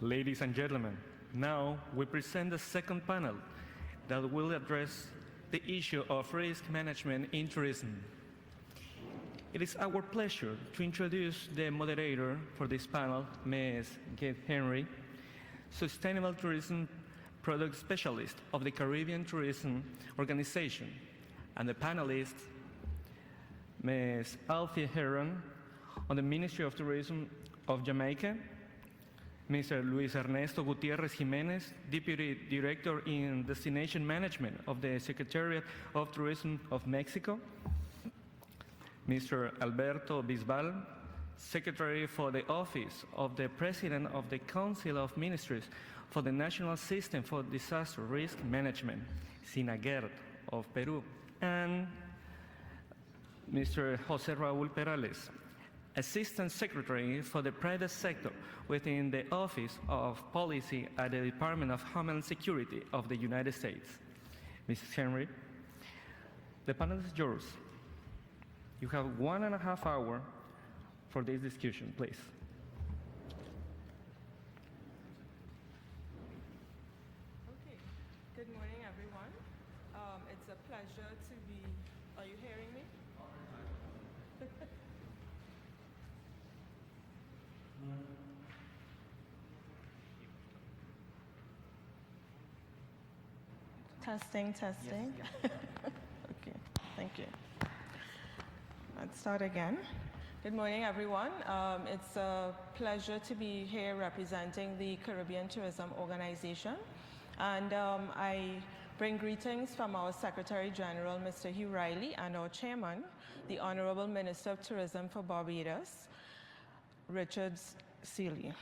Ladies and gentlemen, now we present the second panel that will address the issue of risk management in tourism. It is our pleasure to introduce the moderator for this panel, Ms. Kate Henry, Sustainable Tourism Product Specialist of the Caribbean Tourism Organization, and the panelists, Ms. Althea Heron on the Ministry of Tourism of Jamaica, Mr. Luis Ernesto Gutierrez Jimenez, Deputy Director in Destination Management of the Secretariat of Tourism of Mexico, Mr. Alberto Bisbal, Secretary for the Office of the President of the Council of Ministries for the National System for Disaster Risk Management, SINAGERD of Peru, and Mr. Jose Raul Perales, Assistant Secretary for the Private Sector within the Office of Policy at the Department of Homeland Security of the United States. Mrs. Henry, the panel is yours. You have 1.5 hours for this discussion, please. Okay, good morning, everyone. It's a pleasure to be, are you hearing me? Testing. Yes, yeah. Okay, thank you. Let's start again. Good morning, everyone. It's a pleasure to be here representing the Caribbean Tourism Organization. And I bring greetings from our Secretary General, Mr. Hugh Riley, and our Chairman, the Honorable Minister of Tourism for Barbados, Richard Seeley.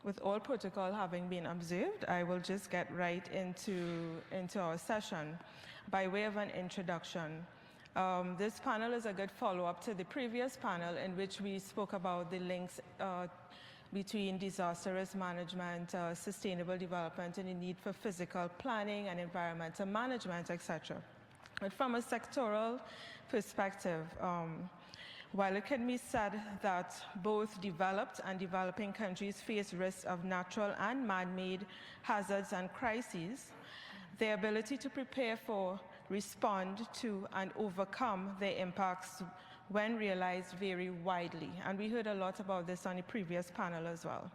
With all protocol having been observed, I will just get right into our session. By way of an introduction, this panel is a good follow-up to the previous panel in which we spoke about the links between disaster risk management, sustainable development, and the need for physical planning and environmental management, etc. But from a sectoral perspective, while it can be said that both developed and developing countries face risks of natural and man-made hazards and crises, their ability to prepare for, respond to, and overcome their impacts when realized vary widely. And we heard a lot about this on the previous panel as well.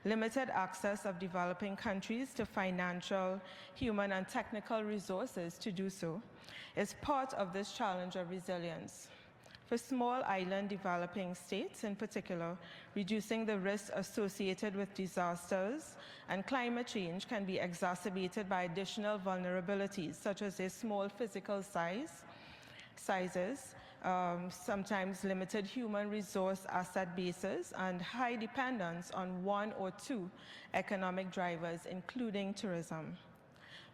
Limited access of developing countries to financial, human, and technical resources to do so is part of this challenge of resilience. For small island developing states in particular, reducing the risks associated with disasters and climate change can be exacerbated by additional vulnerabilities, such as their small physical sizes, sometimes limited human resource asset bases, and high dependence on one or two economic drivers, including tourism.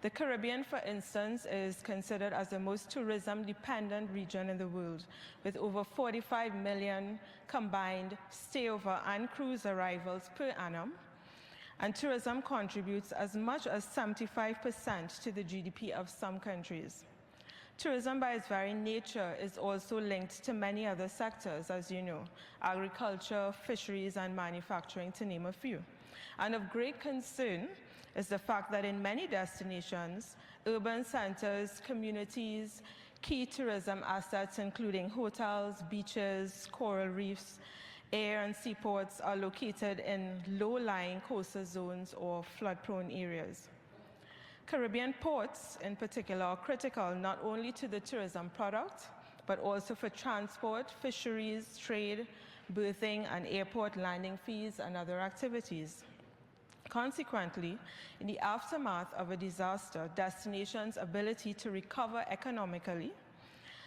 The Caribbean, for instance, is considered as the most tourism-dependent region in the world, with over 45 million combined stayover and cruise arrivals per annum, and tourism contributes as much as 75% to the GDP of some countries. Tourism, by its very nature, is also linked to many other sectors, as you know, agriculture, fisheries, and manufacturing, to name a few. And of great concern is the fact that in many destinations, urban centers, communities, key tourism assets, including hotels, beaches, coral reefs, air and seaports, are located in low-lying coastal zones or flood-prone areas. Caribbean ports, in particular, are critical not only to the tourism product, but also for transport, fisheries, trade, berthing, and airport landing fees and other activities. Consequently, in the aftermath of a disaster, destinations' ability to recover economically,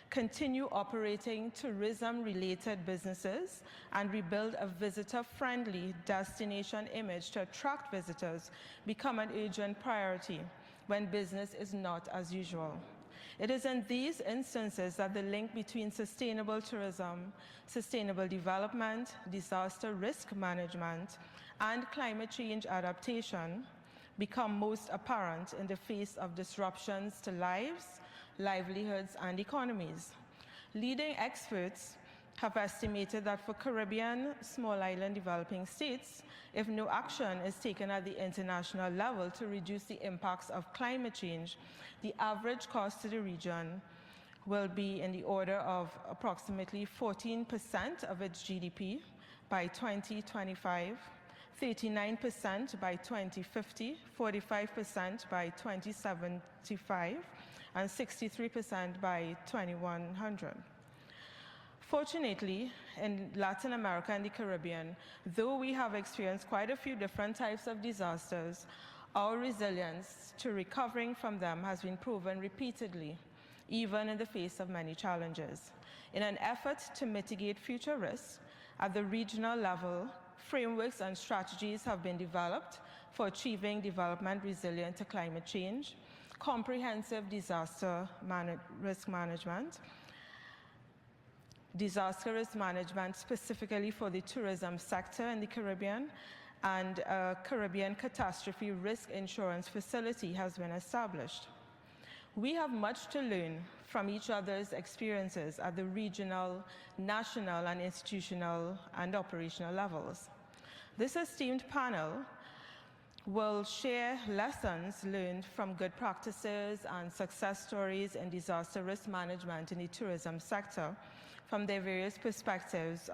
continue operating tourism-related businesses, and rebuild a visitor-friendly destination image to attract visitors become an urgent priority when business is not as usual. It is in these instances that the link between sustainable tourism, sustainable development, disaster risk management, and climate change adaptation become most apparent in the face of disruptions to lives, livelihoods, and economies. Leading experts have estimated that for Caribbean small island developing states, if no action is taken at the international level to reduce the impacts of climate change, the average cost to the region will be in the order of approximately 14% of its GDP by 2025, 39% by 2050, 45% by 2075, and 63% by 2100. Fortunately, in Latin America and the Caribbean, though we have experienced quite a few different types of disasters, our resilience to recovering from them has been proven repeatedly, even in the face of many challenges. In an effort to mitigate future risks, at the regional level, frameworks and strategies have been developed for achieving development resilient to climate change, comprehensive disaster risk management, disaster risk management specifically for the tourism sector in the Caribbean, and a Caribbean catastrophe risk insurance facility has been established. We have much to learn from each other's experiences at the regional, national, and institutional and operational levels. This esteemed panel will share lessons learned from good practices and success stories in disaster risk management in the tourism sector from their various perspectives,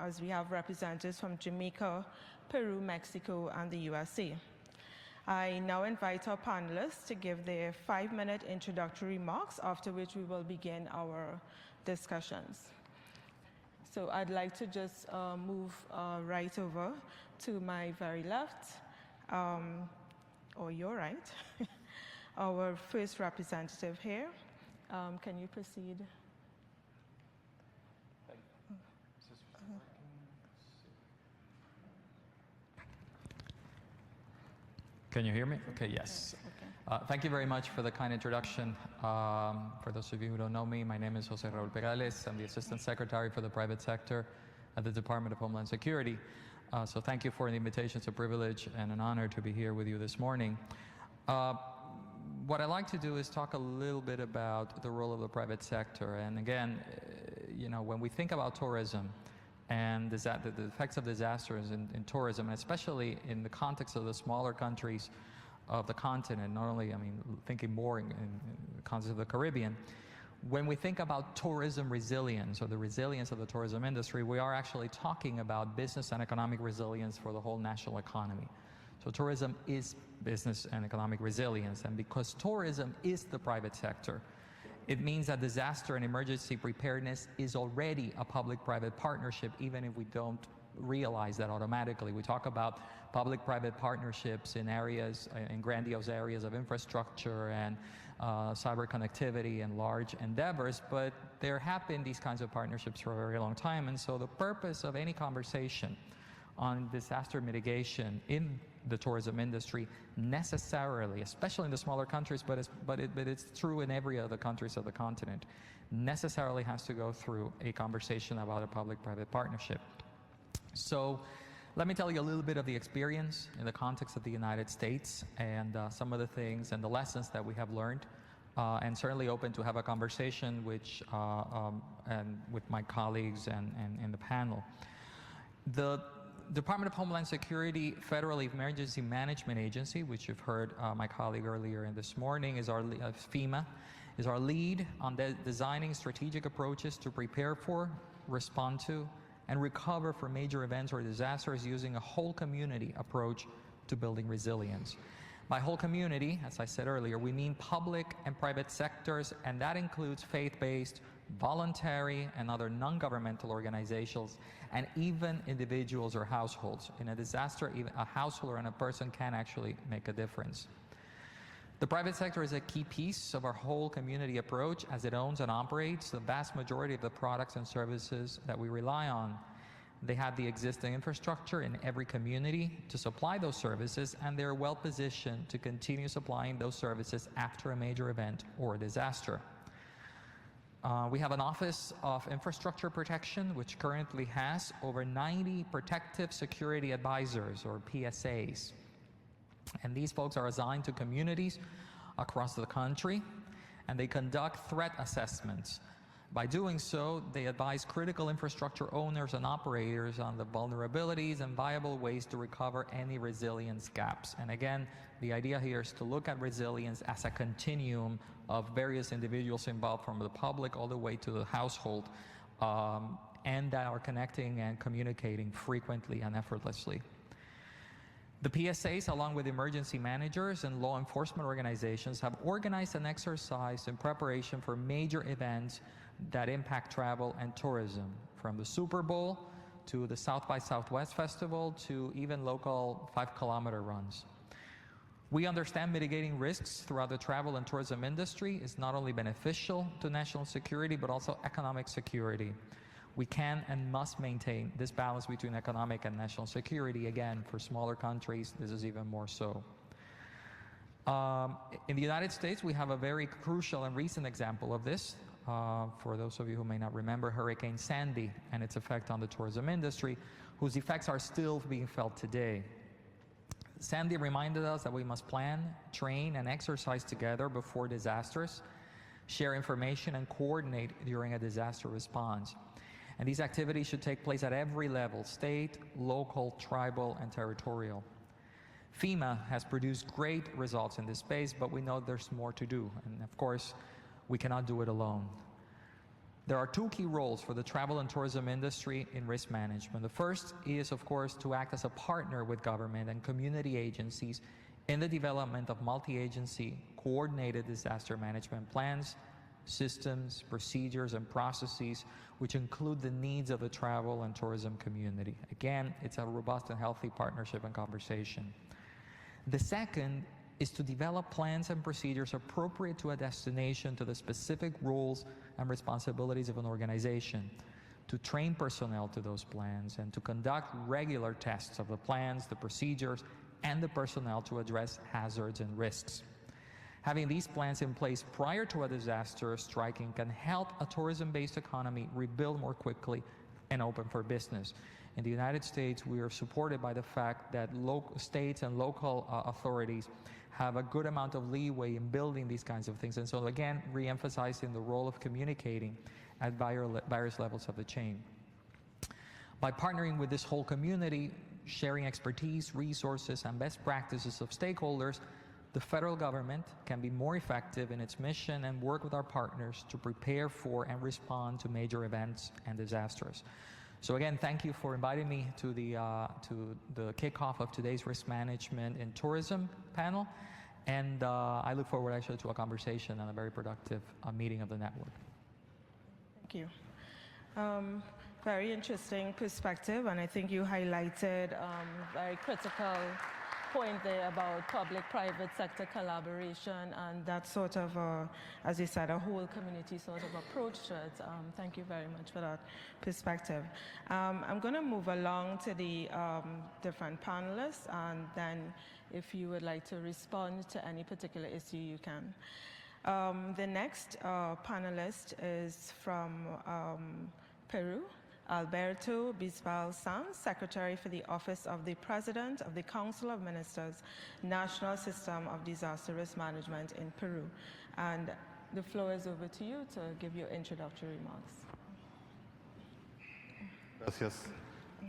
as we have representatives from Jamaica, Peru, Mexico, and the USA. I now invite our panelists to give their 5-minute introductory remarks, after which we will begin our discussions. So I'd like to just move right over to my very left, or your right, our first representative here. Can you proceed? Can you hear me? Okay, yes. Okay. Thank you very much for the kind introduction. For those of you who don't know me, my name is Jose Raul Perales. I'm the Assistant Secretary for the Private Sector at the Department of Homeland Security. So thank you for the invitation. It's a privilege and an honor to be here with you this morning. What I'd like to do is talk a little bit about the role of the private sector. And again, you know, when we think about tourism, and the effects of disasters in tourism, especially in the context of the smaller countries of the continent, not only, I mean, thinking more in the context of the Caribbean, when we think about tourism resilience or the resilience of the tourism industry, we are actually talking about business and economic resilience for the whole national economy. So tourism is business and economic resilience, and because tourism is the private sector, it means that disaster and emergency preparedness is already a public-private partnership, even if we don't realize that automatically. We talk about public-private partnerships in areas, in grandiose areas of infrastructure and cyber connectivity and large endeavors, but there have been these kinds of partnerships for a very long time. And so the purpose of any conversation on disaster mitigation in the tourism industry necessarily, especially in the smaller countries, but it's true in every other countries of the continent, necessarily has to go through a conversation about a public-private partnership. So let me tell you a little bit of the experience in the context of the United States and some of the things and the lessons that we have learned, and certainly open to have a conversation and with my colleagues and in the panel. The Department of Homeland Security Federal Emergency Management Agency, which you've heard my colleague earlier in this morning, is our FEMA, is our lead on designing strategic approaches to prepare for, respond to, and recover from major events or disasters using a whole community approach to building resilience. By whole community, as I said earlier, we mean public and private sectors, and that includes faith-based, voluntary, and other non-governmental organizations, and even individuals or households. In a disaster, even a household and a person can actually make a difference. The private sector is a key piece of our whole community approach, as it owns and operates the vast majority of the products and services that we rely on. They have the existing infrastructure in every community to supply those services, and they're well positioned to continue supplying those services after a major event or a disaster. We have an Office of Infrastructure Protection, which currently has over 90 Protective Security Advisors, or PSAs. And these folks are assigned to communities across the country, and they conduct threat assessments By doing so, they advise critical infrastructure owners and operators on the vulnerabilities and viable ways to recover any resilience gaps. And again, the idea here is to look at resilience as a continuum of various individuals involved, from the public all the way to the household, and that are connecting and communicating frequently and effortlessly. The PSAs, along with emergency managers and law enforcement organizations, have organized an exercise in preparation for major events that impact travel and tourism, from the Super Bowl to the South by Southwest Festival to even local 5-kilometer runs. We understand mitigating risks throughout the travel and tourism industry is not only beneficial to national security, but also economic security. We can and must maintain this balance between economic and national security. Again, for smaller countries, this is even more so. In the United States, we have a very crucial and recent example of this. For those of you who may not remember, Hurricane Sandy and its effect on the tourism industry, whose effects are still being felt today. Sandy reminded us that we must plan, train, and exercise together before disasters, share information, and coordinate during a disaster response. And these activities should take place at every level: state, local, tribal, and territorial. FEMA has produced great results in this space, but we know there's more to do. And of course, we cannot do it alone. There are two key roles for the travel and tourism industry in risk management. The first is, of course, to act as a partner with government and community agencies in the development of multi-agency coordinated disaster management plans, systems, procedures, and processes which include the needs of the travel and tourism community. Again, it's a robust and healthy partnership and conversation. The second is to develop plans and procedures appropriate to a destination, to the specific roles and responsibilities of an organization, to train personnel to those plans, and to conduct regular tests of the plans, the procedures, and the personnel to address hazards and risks. Having these plans in place prior to a disaster striking can help a tourism-based economy rebuild more quickly and open for business. In the United States, we are supported by the fact that states and local authorities have a good amount of leeway in building these kinds of things. And so again, re-emphasizing the role of communicating at various levels of the chain. By partnering with this whole community, sharing expertise, resources, and best practices of stakeholders, the federal government can be more effective in its mission and work with our partners to prepare for and respond to major events and disasters. So again, thank you for inviting me to the kickoff of today's Risk Management in Tourism panel. And I look forward actually to a conversation and a very productive meeting of the network. Thank you. Very interesting perspective, and I think you highlighted very critical point there about public-private sector collaboration and that sort of, as you said, a whole community sort of approach to it. Thank you very much for that perspective. I'm going to move along to the different panelists, and then if you would like to respond to any particular issue, you can. The next panelist is from Peru. Alberto Bisbal Sanz, Secretary for the Office of the President of the Council of Ministers, National System of Disaster Risk Management in Peru. And the floor is over to you to give your introductory remarks. Gracias.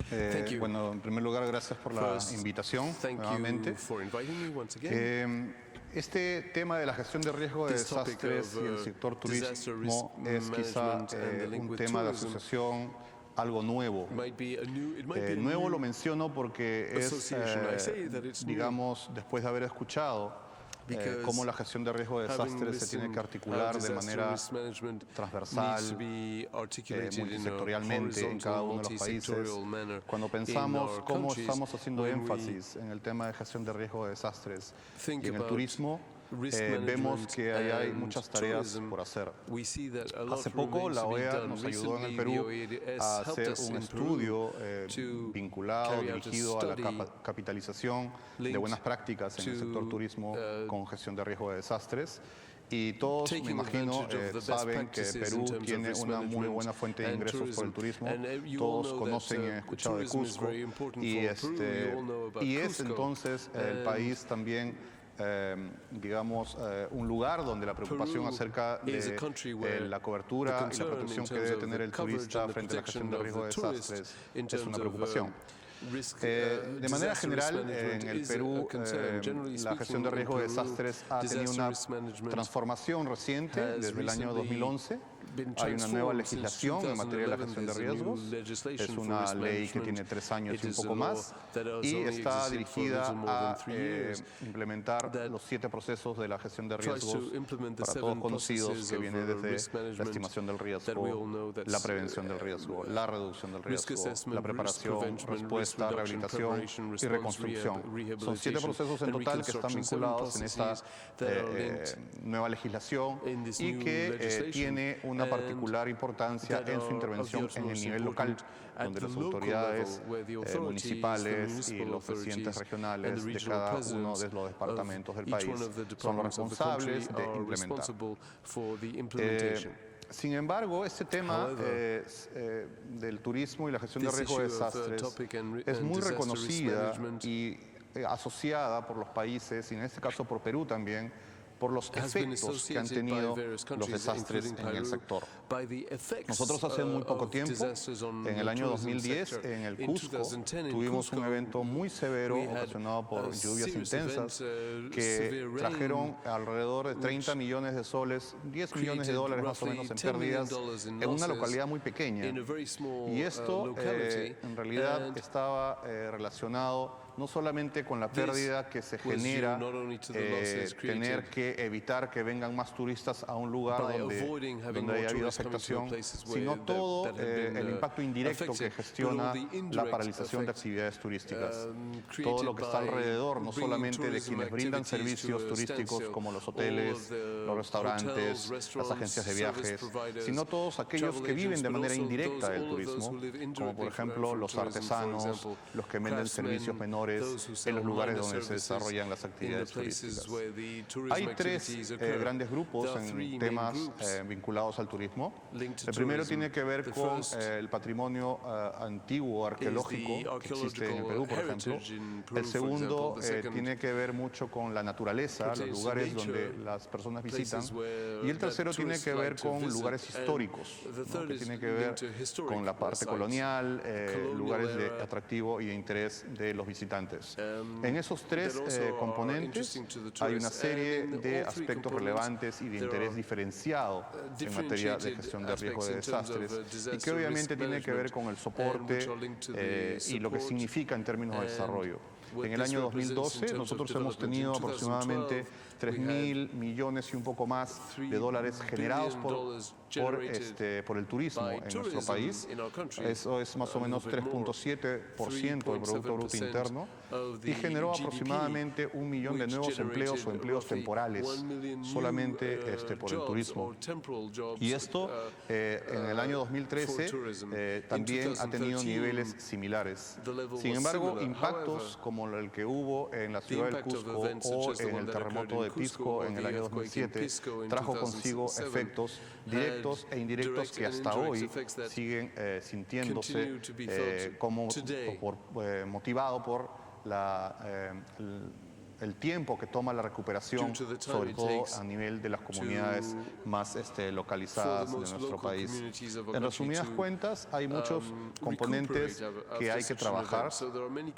Thank you. Bueno, en primer lugar, gracias por la invitación nuevamente. For inviting me once again. Este tema de la gestión de riesgo de desastres y el sector turismo es quizá un tema de asociación algo nuevo. Nuevo lo menciono porque es, digamos, después de haber escuchado cómo la gestión de riesgo de desastres se tiene que articular de manera transversal, multisectorialmente en cada uno de los países. Cuando pensamos cómo estamos haciendo énfasis en el tema de gestión de riesgo de desastres y en el turismo, vemos que hay muchas tareas por hacer. Hace poco la OEA nos ayudó en el Perú a hacer un estudio vinculado, dirigido a la capitalización de buenas prácticas en el sector turismo con gestión de riesgo de desastres. Y todos, me imagino, saben que Perú tiene una muy buena fuente de ingresos por el turismo. Todos conocen y han escuchado de Cusco. Y es entonces el país también digamos, un lugar donde la preocupación acerca de la cobertura y la protección que debe tener el turista frente a la gestión de riesgo de desastres es una preocupación. De manera general, en el Perú, la gestión de riesgo de desastres ha tenido una transformación reciente desde el año 2011. Hay una nueva legislación en materia de la gestión de riesgos. Es una ley que tiene 3 años y un poco más y está dirigida a implementar los 7 procesos de la gestión de riesgos para todos conocidos, que viene desde la estimación del riesgo, la prevención del riesgo, la reducción del riesgo, la preparación, respuesta, rehabilitación y reconstrucción. Son 7 procesos en total que están vinculados en esta nueva legislación y que tiene una particular importancia en su intervención en el nivel local, donde las autoridades municipales y los presidentes regionales de cada uno de los departamentos del país son los responsables de implementar. Sin embargo, este tema del turismo y la gestión de riesgo de desastres es muy reconocida y asociada por los países, y en este caso por Perú también, por los efectos que han tenido los desastres en el sector. Nosotros hace muy poco tiempo, en el año 2010, en el Cusco, tuvimos un evento muy severo ocasionado por lluvias intensas que trajeron alrededor de 30 millones de soles, 10 millones de dólares más o menos en pérdidas en una localidad muy pequeña. Y esto en realidad estaba relacionado no solamente con la pérdida que se genera, tener que evitar que vengan más turistas a un lugar donde haya habido afectación, sino todo el impacto indirecto que gestiona la paralización de actividades turísticas. Todo lo que está alrededor, no solamente de quienes brindan servicios turísticos como los hoteles, los restaurantes, las agencias de viajes, sino todos aquellos que viven de manera indirecta del turismo, como por ejemplo los artesanos, los que venden servicios menores en los lugares donde se desarrollan las actividades turísticas. Hay 3 grandes grupos en temas vinculados al turismo. El primero tiene que ver con el patrimonio antiguo arqueológico que existe en el Perú, por ejemplo. El segundo tiene que ver mucho con la naturaleza, los lugares donde las personas visitan. Y el tercero tiene que ver con lugares históricos, ¿no? Que tiene que ver con la parte colonial, lugares de atractivo y de interés de los visitantes. En esos 3 componentes hay una serie de aspectos relevantes y de interés diferenciado en materia de gestión de riesgo de desastres y que obviamente tiene que ver con el soporte y lo que significa en términos de desarrollo. En el año 2012 nosotros hemos tenido aproximadamente 3.000 millones y un poco más de dólares generados por el turismo en nuestro país. Eso es más o menos 3.7% del Producto Bruto Interno y generó aproximadamente 1 millón de nuevos empleos o empleos temporales solamente por el turismo. Y esto en el año 2013 también ha tenido niveles similares. Sin embargo, impactos como el que hubo en la ciudad del Cusco o en el terremoto de Pisco en el año 2007 trajo consigo efectos directos e indirectos que hasta hoy siguen sintiéndose motivado por el tiempo que toma la recuperación, sobre todo a nivel de las comunidades más localizadas de nuestro país. En resumidas cuentas, hay muchos componentes que hay que trabajar.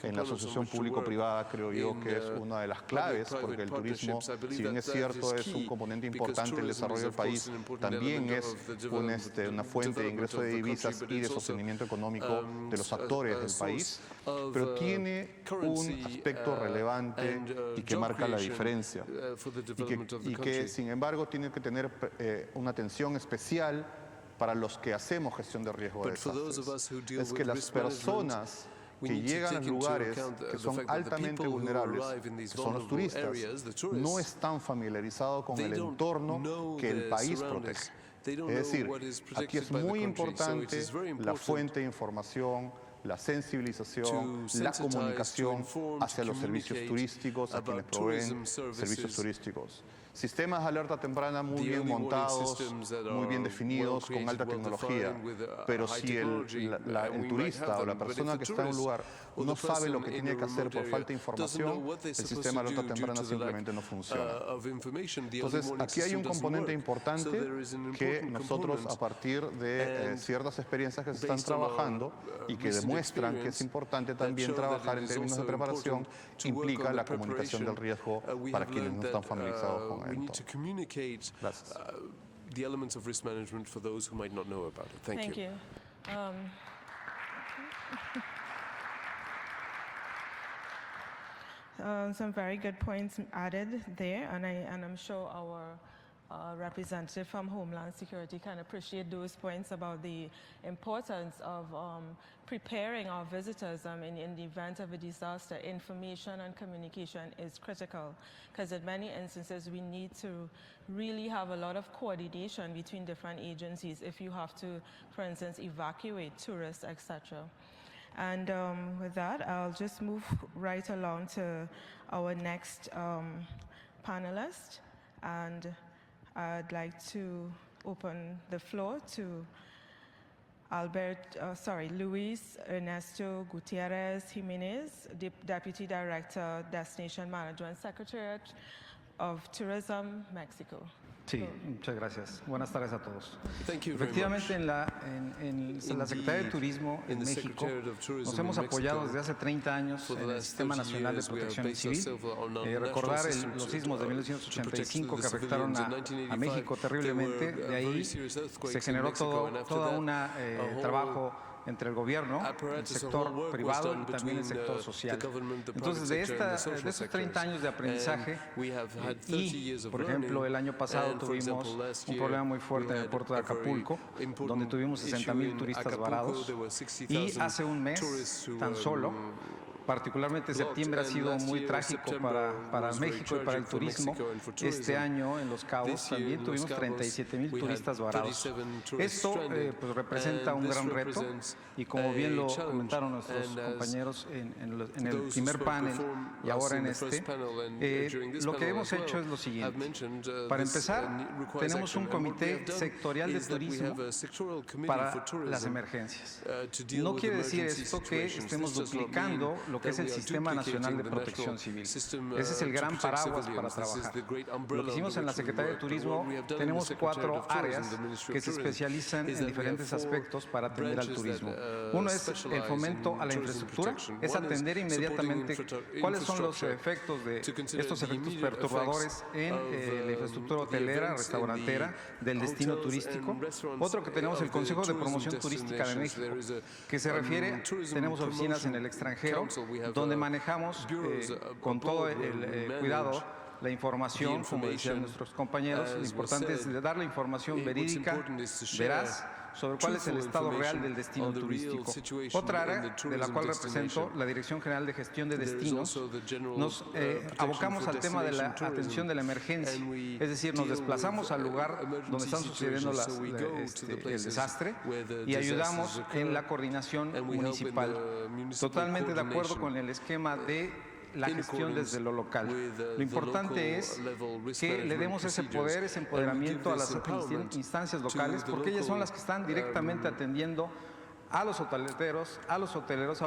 En la asociación público-privada creo yo que es una de las claves, porque el turismo, si bien es cierto, es un componente importante del desarrollo del país, también es una fuente de ingreso de divisas y de sostenimiento económico de los actores del país, pero tiene un aspecto relevante y que marca la diferencia y que sin embargo tiene que tener una atención especial para los que hacemos gestión de riesgo de desastres. Es que las personas que llegan a lugares que son altamente vulnerables, que son los turistas, no están familiarizados con el entorno que el país protege. Es decir, aquí es muy importante la fuente de información, la sensibilización, la comunicación hacia los servicios turísticos, a quienes proveen servicios turísticos. Sistemas de alerta temprana muy bien montados, muy bien definidos, con alta tecnología. Pero si el turista o la persona que está en un lugar no sabe lo que tiene que hacer por falta de información, el sistema de alerta temprana simplemente no funciona. Entonces, aquí hay un componente importante que nosotros, a partir de ciertas experiencias que se están trabajando y que demuestran que es importante también trabajar en términos de preparación, implica la comunicación del riesgo para quienes no están familiarizados con we esto. need to communicate the elements of risk management for those who might not know about it. Thank you. Some very good points added there, and I'm sure our representative from Homeland Security can appreciate those points about the importance of preparing our visitors in the event of a disaster. Information and communication is critical because in many instances we need to really have a lot of coordination between different agencies if you have to, for instance, evacuate tourists, etc. And with that, I'll just move right along to our next panelist, and I'd like to open the floor to Luis Ernesto Gutierrez Jimenez, Deputy Director, Destination Management Secretariat of Tourism, Mexico. Sí, muchas gracias. Buenas tardes a todos. Thank you very Efectivamente, much. en la Secretaría de Turismo en México nos hemos apoyado desde hace 30 años en el Sistema Nacional de Protección Civil. Recordar los sismos de 1985 que afectaron a México terriblemente. De ahí se generó todo un trabajo entre el gobierno, el sector privado y también el sector social. Entonces, de estos 30 años de aprendizaje, y, por ejemplo, el año pasado tuvimos un problema muy fuerte en el puerto de Acapulco, donde tuvimos 60,000 turistas varados, y hace un mes, tan solo, particularmente septiembre ha sido muy trágico para México y para el turismo. Este año en Los Cabos también tuvimos 37,000 turistas varados. Esto pues representa un gran reto y como bien lo comentaron nuestros compañeros en el primer panel y ahora en este, lo que hemos hecho es lo siguiente. Para empezar, tenemos un comité sectorial de turismo para las emergencias. No quiere decir esto que estemos duplicando lo que es el Sistema Nacional de Protección Civil. Ese es el gran paraguas para trabajar. Lo que hicimos en la Secretaría de Turismo, tenemos 4 áreas que se especializan en diferentes aspectos para atender al turismo. Uno es el fomento a la infraestructura, es atender inmediatamente cuáles son los efectos de estos efectos perturbadores en la infraestructura hotelera, restaurantera, del destino turístico. Otro que tenemos el Consejo de Promoción Turística de México, que se refiere, tenemos oficinas en el extranjero, donde manejamos con todo el cuidado la información, como decían nuestros compañeros. Lo importante es dar la información verídica, veraz, sobre cuál es el estado real del destino turístico. Otra área de la cual represento, la Dirección General de Gestión de Destinos, nos abocamos al tema de la atención de la emergencia, es decir, nos desplazamos al lugar donde están sucediendo el desastre y ayudamos en la coordinación municipal. Totalmente de acuerdo con el esquema de la gestión desde lo local. Lo importante es que le demos ese poder, ese empoderamiento a las instancias locales, porque ellas son las que están directamente atendiendo a los hoteleros, a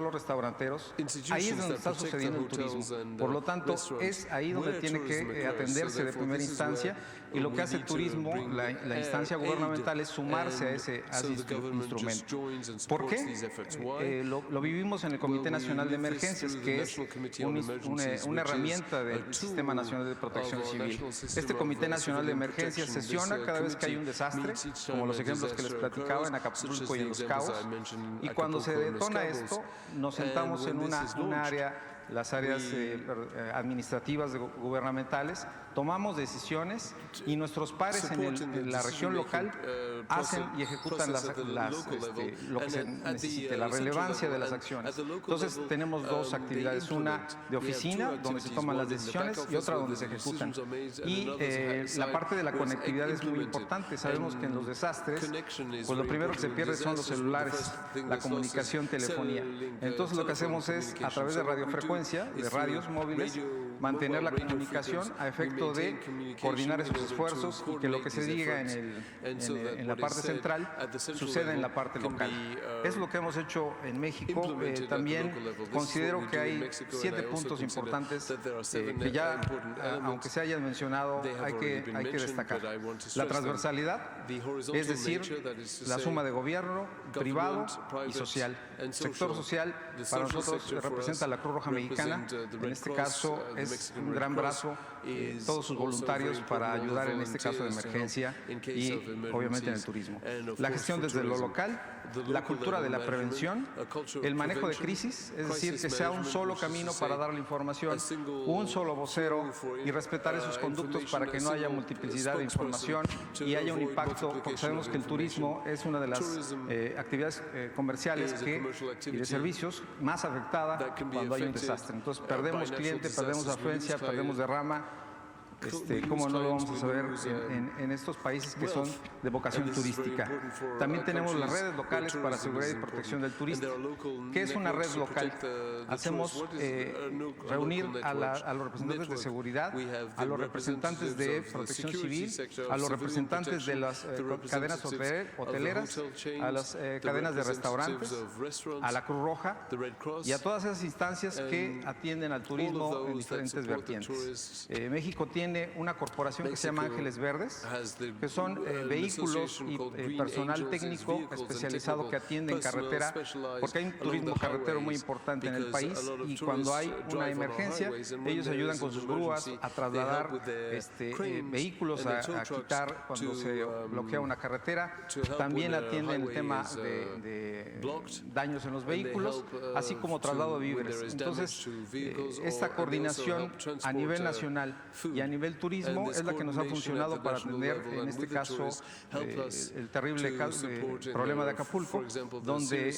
los restauranteros. Ahí es donde está sucediendo el turismo. Por lo tanto, es ahí donde tiene que atenderse de primera instancia, y lo que hace el turismo, la instancia gubernamental, es sumarse a ese instrumento. ¿Por qué? Lo vivimos en el Comité Nacional de Emergencias, que es una herramienta del Sistema Nacional de Protección Civil. Este Comité Nacional de Emergencias sesiona cada vez que hay un desastre, como los ejemplos que les platicaba en Acapulco y en Los Cabos. Y cuando se detona esto, nos sentamos en una área, las áreas administrativas gubernamentales, tomamos decisiones y nuestros pares en la región local hacen y ejecutan lo que se necesite, la relevancia de las acciones. Entonces tenemos dos actividades, una de oficina, donde se toman las decisiones, y otra donde se ejecutan. Y la parte de la conectividad es muy importante. Sabemos que en los desastres, pues lo primero que se pierde son los celulares, la comunicación, telefonía. Entonces lo que hacemos es, a través de radiofrecuencia, de radios móviles, mantener la comunicación a efecto de coordinar esos esfuerzos y que lo que se diga en la parte central suceda en la parte local. Es lo que hemos hecho en México. También considero que hay 7 puntos importantes que ya, aunque se hayan mencionado, hay que destacar. La transversalidad, es decir, la suma de gobierno, privado y social. El sector social para nosotros representa la Cruz Roja Mexicana. En este caso es un gran brazo, todos sus voluntarios para ayudar en este caso de emergencia y obviamente en el turismo. La gestión desde lo local, la cultura de la prevención, el manejo de crisis, es decir, que sea un solo camino para dar la información, un solo vocero y respetar esos conductos para que no haya multiplicidad de información y haya un impacto, porque sabemos que el turismo es una de las actividades comerciales y de servicios más afectada cuando hay un desastre. Entonces perdemos cliente, perdemos afluencia, perdemos derrama. ¿Cómo no lo vamos a saber en estos países que son de vocación turística? También tenemos las redes locales para seguridad y protección del turista. ¿Qué es una red local? Hacemos reunir a los representantes de seguridad, a los representantes de protección civil, a los representantes de las cadenas hoteleras, a las cadenas de restaurantes, a la Cruz Roja y a todas esas instancias que atienden al turismo en diferentes vertientes. México tiene una corporación que se llama Ángeles Verdes, que son vehículos y personal técnico especializado que atiende en carretera, porque hay un turismo carretero muy importante en el país y cuando hay una emergencia, ellos ayudan con sus grúas a trasladar vehículos a quitar cuando se bloquea una carretera. También atienden el tema de daños en los vehículos, así como traslado de víveres. Entonces, esta coordinación a nivel nacional y a nivel turismo es la que nos ha funcionado para atender, en este caso, el terrible problema de Acapulco, donde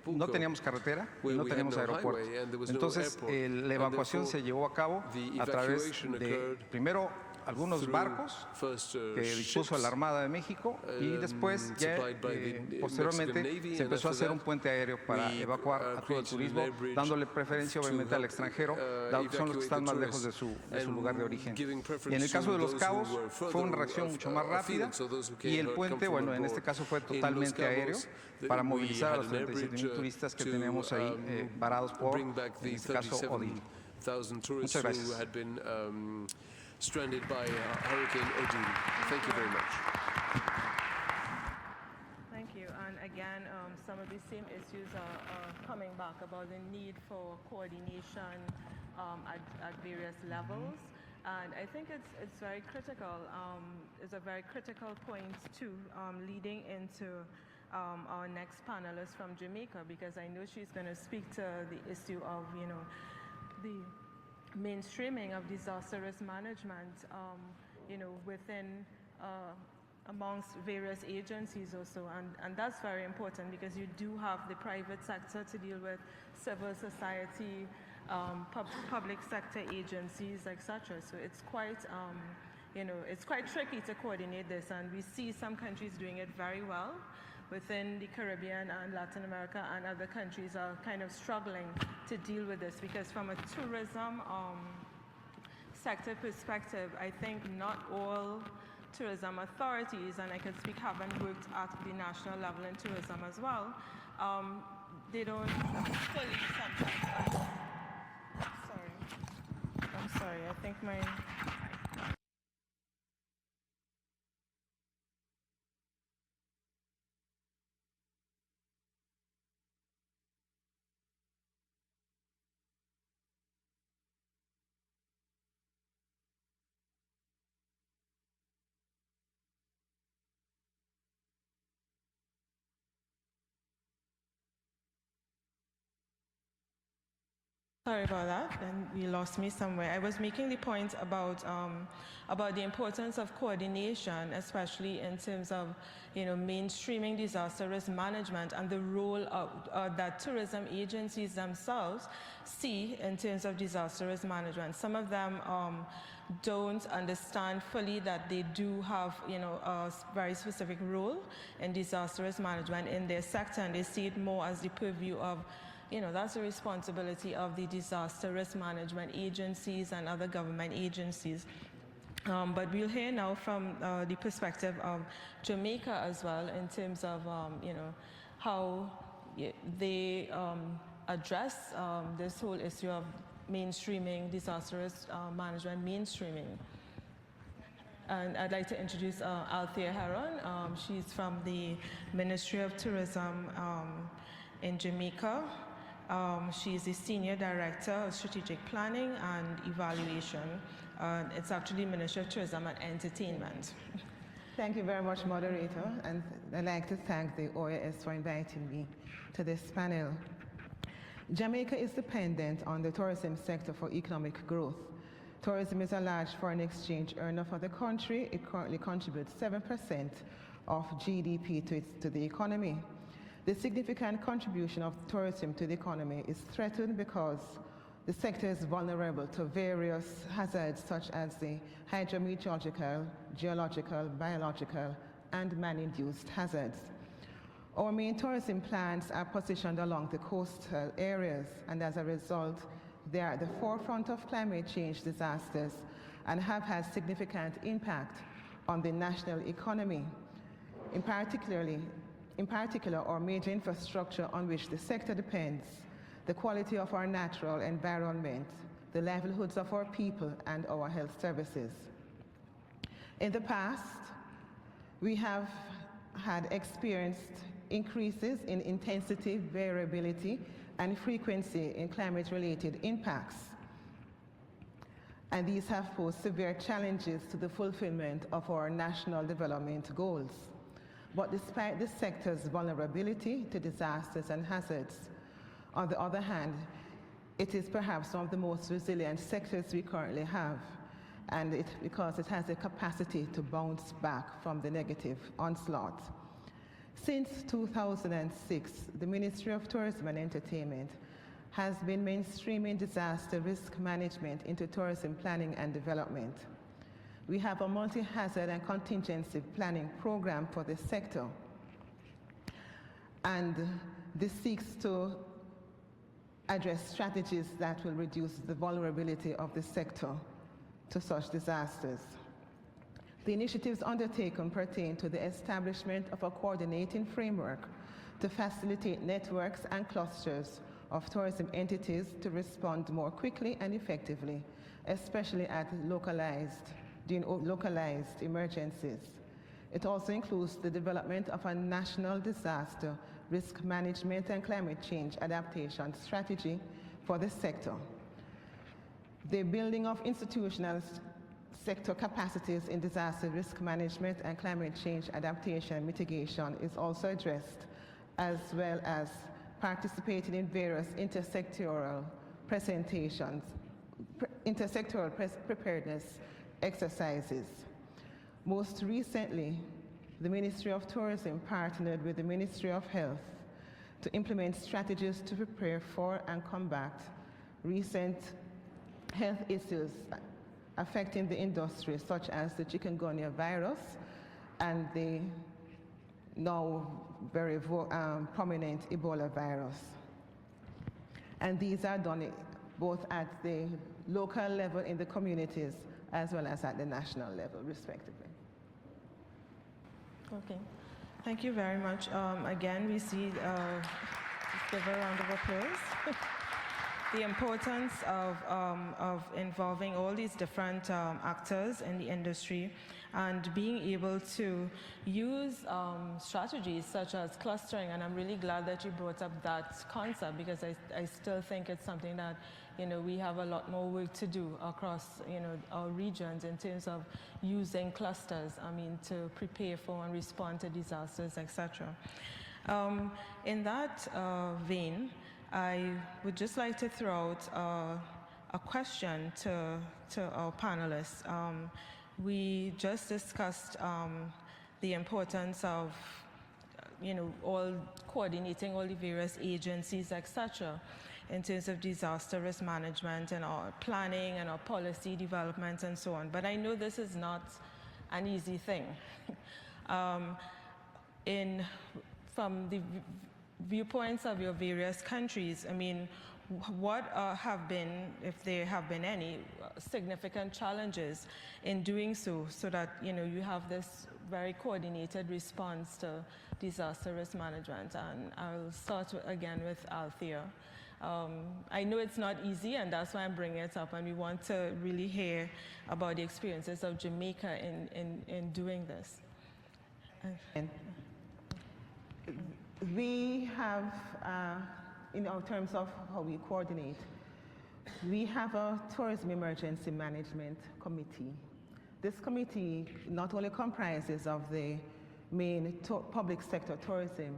no teníamos carretera y no tenemos aeropuerto. Entonces, la evacuación se llevó a cabo a través de, primero, algunos barcos que dispuso la Armada de México y después ya posteriormente se empezó a hacer un puente aéreo para evacuar a todo el turismo, dándole preferencia obviamente al extranjero, dado que son los que están más lejos de su lugar de origen. Y en el caso de Los Cabos fue una reacción mucho más rápida y el puente, bueno, en este caso fue totalmente aéreo para movilizar a los 37,000 turistas que tenemos ahí varados por, en este caso, Odile. Muchas gracias. Stranded by Hurricane Odile. Thank you very much. Thank you. And again, some of the same issues are coming back about the need for coordination at various levels. And I think it's very critical. It's a very critical point too, leading into our next panelist from Jamaica, because I know she's going to speak to the issue of, the mainstreaming of disaster risk management, within amongst various agencies also, and that's very important because you do have the private sector to deal with, civil society, public sector agencies, etc. So it's quite, it's quite tricky to coordinate this, and we see some countries doing it very well within the Caribbean and Latin America, and other countries are kind of struggling to deal with this because from a tourism sector perspective, I think not all tourism authorities, and I can speak having worked at the national level in tourism as well, they don't fully sometimes. I'm sorry, I think my... Sorry about that, and you lost me somewhere. I was making the point about the importance of coordination, especially in terms of, mainstreaming disaster risk management and the role that tourism agencies themselves see in terms of disaster risk management. Some of them don't understand fully that they do have, a very specific role in disaster risk management in their sector, and they see it more as the purview of, that's the responsibility of the disaster risk management agencies and other government agencies. But we'll hear now from the perspective of Jamaica as well, in terms of, how they address this whole issue of mainstreaming, disaster risk management mainstreaming. And I'd like to introduce Althea Heron. She's from the Ministry of Tourism in Jamaica. She's the Senior Director of Strategic Planning and Evaluation. It's actually Ministry of Tourism and Entertainment. Thank you very much, moderator. And I'd like to thank the OAS for inviting me to this panel. Jamaica is dependent on the tourism sector for economic growth. Tourism is a large foreign exchange earner for the country. It currently contributes 7% of GDP to the economy. The significant contribution of tourism to the economy is threatened because the sector is vulnerable to various hazards such as the hydrometeorological, geological, biological, and man-induced hazards. Our main tourism plans are positioned along the coastal areas, and as a result, they are at the forefront of climate change disasters and have had significant impact on the national economy. In particular, our major infrastructure on which the sector depends, the quality of our natural environment, the livelihoods of our people, and our health services. In the past, we have had experienced increases in intensity, variability, and frequency in climate-related impacts. And these have posed severe challenges to the fulfillment of our national development goals. But despite this sector's vulnerability to disasters and hazards, on the other hand, it is perhaps one of the most resilient sectors we currently have, and because it has the capacity to bounce back from the negative onslaught. Since 2006, the Ministry of Tourism and Entertainment has been mainstreaming disaster risk management into tourism planning and development. We have a multi-hazard and contingency planning program for this sector, and this seeks to address strategies that will reduce the vulnerability of the sector to such disasters. The initiatives undertaken pertain to the establishment of a coordinating framework to facilitate networks and clusters of tourism entities to respond more quickly and effectively, especially during localized emergencies. It also includes the development of a national disaster risk management and climate change adaptation strategy for the sector. The building of institutional sector capacities in disaster risk management and climate change adaptation and mitigation is also addressed, as well as participating in various intersectoral preparedness exercises. Most recently, the Ministry of Tourism partnered with the Ministry of Health to implement strategies to prepare for and combat recent health issues affecting the industry, such as the chikungunya virus and the now very prominent Ebola virus. And these are done both at the local level in the communities as well as at the national level, respectively. Okay, thank you very much. Again, we see, let's give a round of applause. The importance of involving all these different actors in the industry and being able to use strategies such as clustering. And I'm really glad that you brought up that concept, because I still think it's something that we have a lot more work to do across our regions in terms of using clusters, to prepare for and respond to disasters, etc. In that vein, I would just like to throw out a question to our panelists. We just discussed the importance of, all coordinating all the various agencies, etc., in terms of disaster risk management and our planning and our policy development and so on. But I know this is not an easy thing. From the viewpoints of your various countries, I mean, what have been, if there have been any, significant challenges in doing so that, you have this very coordinated response to disaster risk management? And I'll start again with Althea. I know it's not easy, and that's why I'm bringing it up, and we want to really hear about the experiences of Jamaica in doing this. We have, in terms of how we coordinate, we have a Tourism Emergency Management Committee. This committee not only comprises of the main public sector tourism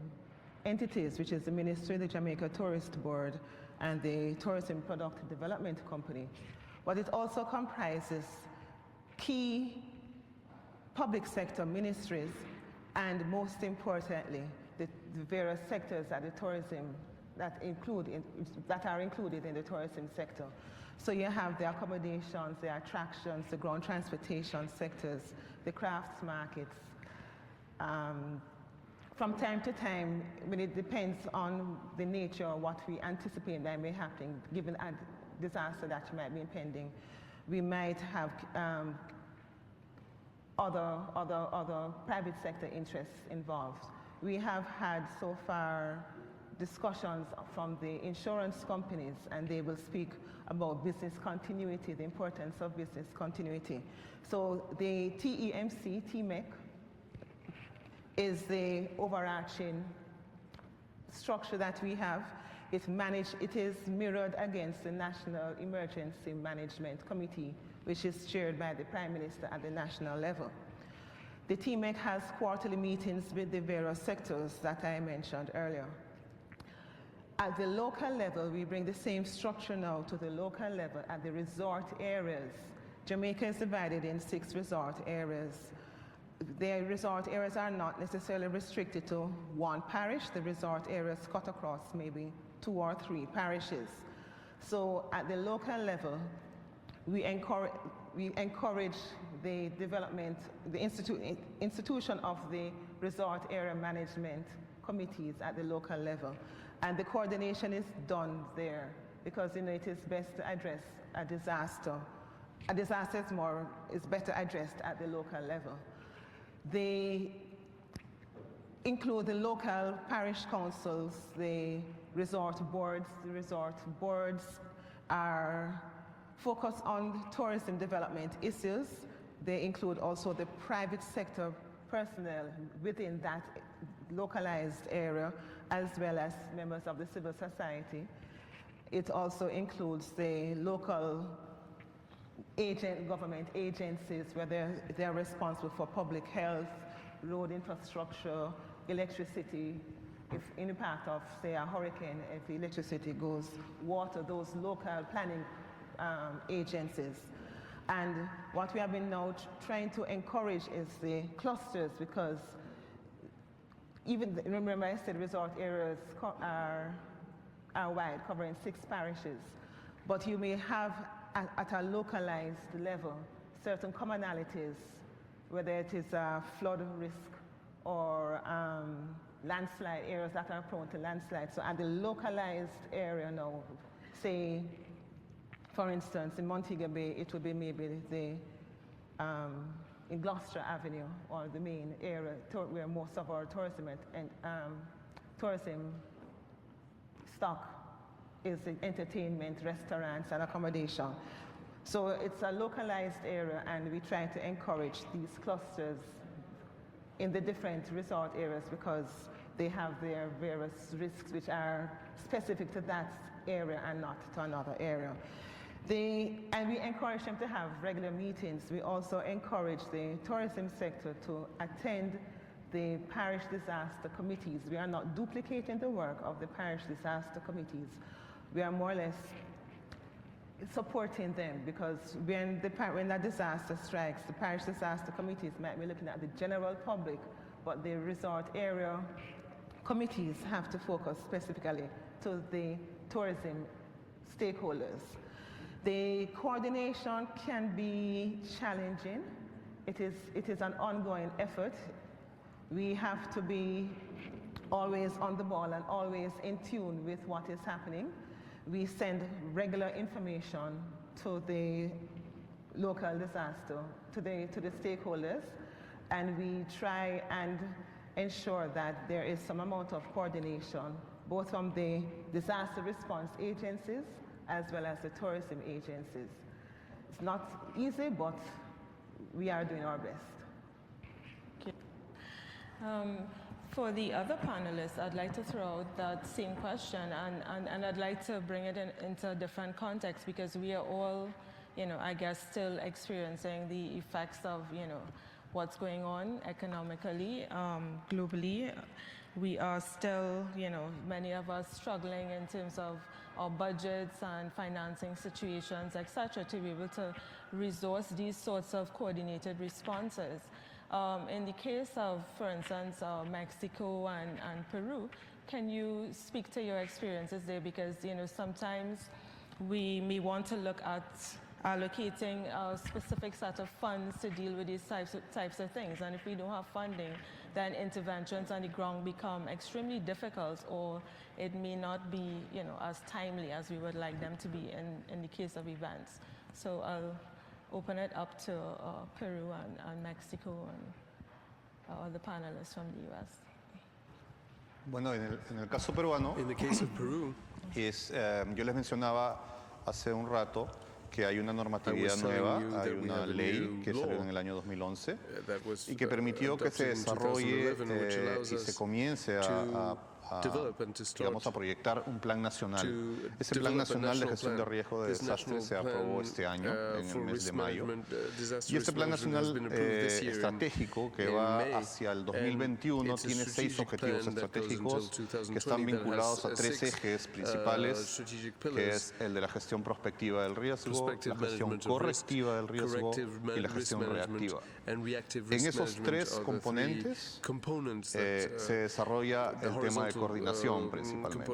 entities, which is the Ministry, the Jamaica Tourist Board, and the Tourism Product Development Company, but it also comprises key public sector ministries and, most importantly, the various sectors that the tourism that are included in the tourism sector. So you have the accommodations, the attractions, the ground transportation sectors, the crafts markets. From time to time, when it depends on the nature of what we anticipate that may happen, given a disaster that might be impending, we might have other private sector interests involved. We have had so far discussions from the insurance companies, and they will speak about business continuity, the importance of business continuity. So the TEMC, is the overarching structure that we have. It is mirrored against the National Emergency Management Committee, which is chaired by the Prime Minister at the national level. The TMEC has quarterly meetings with the various sectors that I mentioned earlier. At the local level, we bring the same structure now to the local level at the resort areas. Jamaica is divided in 6 resort areas. The resort areas are not necessarily restricted to one parish. The resort areas cut across maybe 2 or 3 parishes. So at the local level, we encourage the development, the institution of the resort area management committees at the local level. And the coordination is done there because it is best to address a disaster. A disaster is better addressed at the local level. They include the local parish councils, the resort boards. The resort boards are focused on tourism development issues. They include also the private sector personnel within that localized area, as well as members of the civil society. It also includes the local government agencies where they're responsible for public health, road infrastructure, electricity. If in the path of, say, a hurricane, if electricity goes, water, those local planning agencies. And what we have been now trying to encourage is the clusters, because remember I said resort areas are wide, covering 6 parishes, but you may have at a localized level certain commonalities, whether it is a flood risk or landslide, areas that are prone to landslides. So at the localized area now, say, for instance, in Montego Bay, it would be maybe in Gloucester Avenue, or the main area where most of our tourism stock is entertainment, restaurants, and accommodation. So it's a localized area, and we try to encourage these clusters in the different resort areas because they have their various risks which are specific to that area and not to another area. And we encourage them to have regular meetings. We also encourage the tourism sector to attend the parish disaster committees. We are not duplicating the work of the parish disaster committees. We are more or less supporting them, because when a disaster strikes, the parish disaster committees might be looking at the general public, but the resort area committees have to focus specifically to the tourism stakeholders. The coordination can be challenging. It is an ongoing effort. We have to be always on the ball and always in tune with what is happening. We send regular information to the local disaster, to the stakeholders, and we try and ensure that there is some amount of coordination, both from the disaster response agencies as well as the tourism agencies. It's not easy, but we are doing our best. For the other panelists, I'd like to throw out that same question, and I'd like to bring it into a different context, because we are all, I guess, still experiencing the effects of, what's going on economically, globally. We are still, many of us struggling in terms of our budgets and financing situations, etc., to be able to resource these sorts of coordinated responses. In the case of, for instance, Mexico and Peru, can you speak to your experiences there? Because, sometimes we may want to look at allocating a specific set of funds to deal with these types of things. And if we don't have funding, then interventions on the ground become extremely difficult, or it may not be, as timely as we would like them to be in the case of events. So I'll open it up to Peru and Mexico and other panelists from the U.S. Bueno, en el caso peruano, in the case of Peru, yo les mencionaba hace un rato que hay una normatividad nueva, hay una ley que salió en el año 2011 y que permitió que se desarrolle y se comience digamos, a proyectar un plan nacional. Ese plan nacional de gestión de riesgo de desastres se aprobó este año, en el mes de mayo. Y este plan nacional estratégico, que va hacia el 2021, tiene 6 objetivos estratégicos que están vinculados a 3 ejes principales, que es el de la gestión prospectiva del riesgo, la gestión correctiva del riesgo y la gestión reactiva. En esos 3 componentes se desarrolla el tema de coordinación principalmente.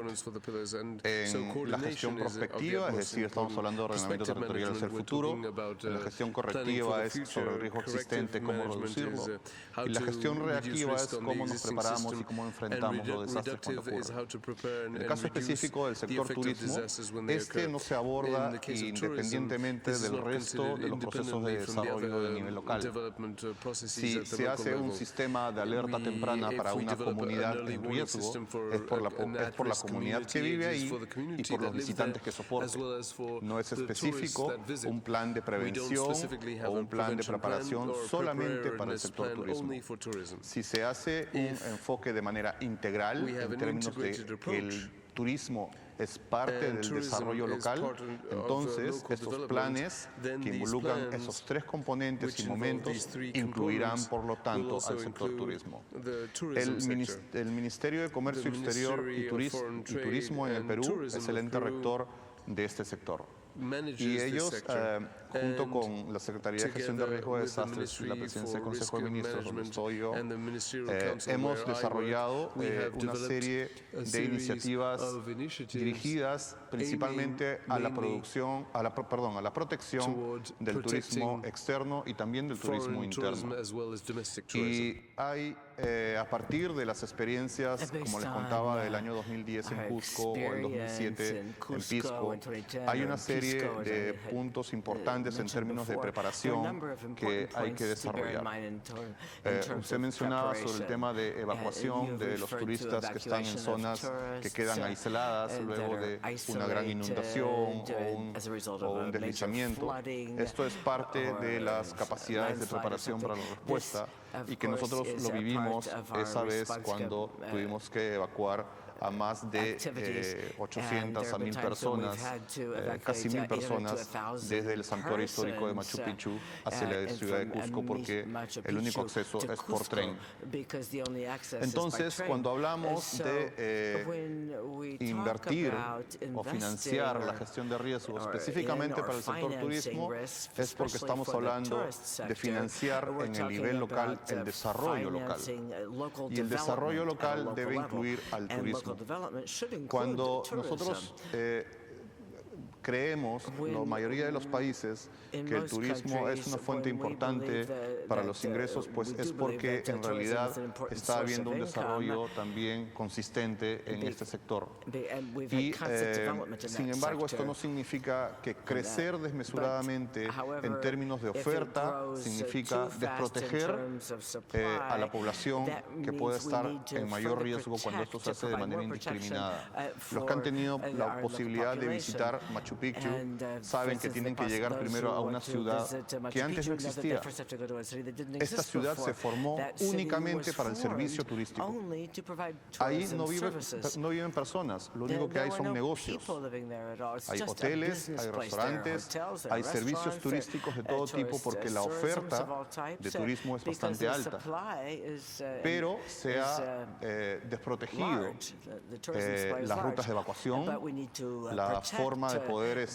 En la gestión prospectiva, es decir, estamos hablando de ordenamiento territorial hacia el futuro. En la gestión correctiva es sobre el riesgo existente, cómo reducirlo. Y la gestión reactiva es cómo nos preparamos y cómo enfrentamos los desastres cuando ocurren. En el caso específico del sector turismo, no se aborda independientemente del resto de los procesos de desarrollo de nivel local. Si se hace un sistema de alerta temprana para una comunidad en riesgo, es por la comunidad que vive ahí y por los visitantes que soporten. No es específico un plan de prevención o un plan de preparación solamente para el sector turismo. Si se hace un enfoque de manera integral, en términos de que el turismo es parte del desarrollo local, entonces estos planes que involucran esos 3 componentes y momentos incluirán, por lo tanto, al sector turismo. El Ministerio de Comercio Exterior y Turismo en el Perú es el ente rector de este sector. Y ellos, junto con la Secretaría de Gestión de Riesgo de Desastres y la Presidencia del Consejo de Ministros, donde estoy yo, hemos desarrollado una serie de iniciativas dirigidas principalmente a la protección del turismo externo y también del turismo interno. Y hay, a partir de las experiencias, como les contaba, del año 2010 en Cusco o el 2007 en Pisco, hay una serie de puntos importantes en términos de preparación que hay que desarrollar. Usted mencionaba sobre el tema de evacuación de los turistas que están en zonas que quedan aisladas luego de una gran inundación o un deslizamiento. Esto es parte de las capacidades de preparación para la respuesta y que nosotros lo vivimos esa vez cuando tuvimos que evacuar a más de 800 a 1.000 personas, casi 1.000 personas desde el santuario histórico de Machu Picchu hacia la ciudad de Cusco, porque el único acceso es por tren. Entonces, cuando hablamos de invertir o financiar la gestión de riesgo específicamente para el sector turismo, es porque estamos hablando de financiar en el nivel local el desarrollo local. Y el desarrollo local debe incluir al turismo. Cuando nosotros creemos, la mayoría de los países, que el turismo es una fuente importante para los ingresos, pues es porque en realidad está habiendo un desarrollo también consistente en este sector. Y sin embargo, esto no significa que crecer desmesuradamente en términos de oferta significa desproteger a la población que puede estar en mayor riesgo cuando esto se hace de manera indiscriminada. Los que han tenido la posibilidad de visitar Machu Picchu saben que tienen que llegar primero a una ciudad que antes no existía. Esta ciudad se formó únicamente para el servicio turístico. Ahí no viven personas, lo único que hay son negocios. Hay hoteles, hay restaurantes, hay servicios turísticos de todo tipo, porque la oferta de turismo es bastante alta. Pero se ha desprotegido las rutas de evacuación, la forma de poder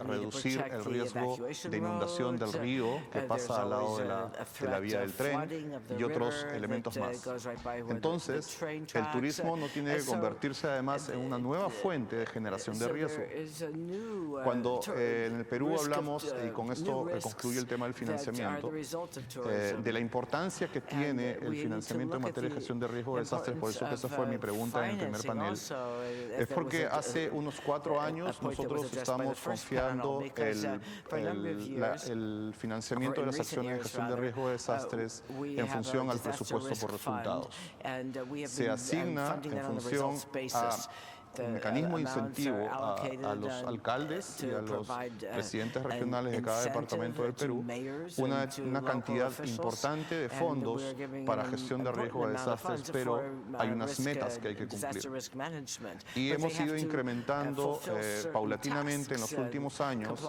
reducir el riesgo de inundación del río que pasa al lado de la vía del tren y otros elementos más. Entonces, el turismo no tiene que convertirse además en una nueva fuente de generación de riesgo. Cuando en el Perú hablamos, y con esto concluye el tema del financiamiento, de la importancia que tiene el financiamiento en materia de gestión de riesgo de desastres, por eso que esa fue mi pregunta en el primer panel, es porque hace unos 4 años nosotros estamos confiando el financiamiento de las acciones de gestión de riesgo de desastres en función al presupuesto por resultados. Se asigna en función a un mecanismo de incentivo a los alcaldes y a los presidentes regionales de cada departamento del Perú una cantidad importante de fondos para gestión de riesgo de desastres, pero hay unas metas que hay que cumplir. Y hemos ido incrementando paulatinamente en los últimos años,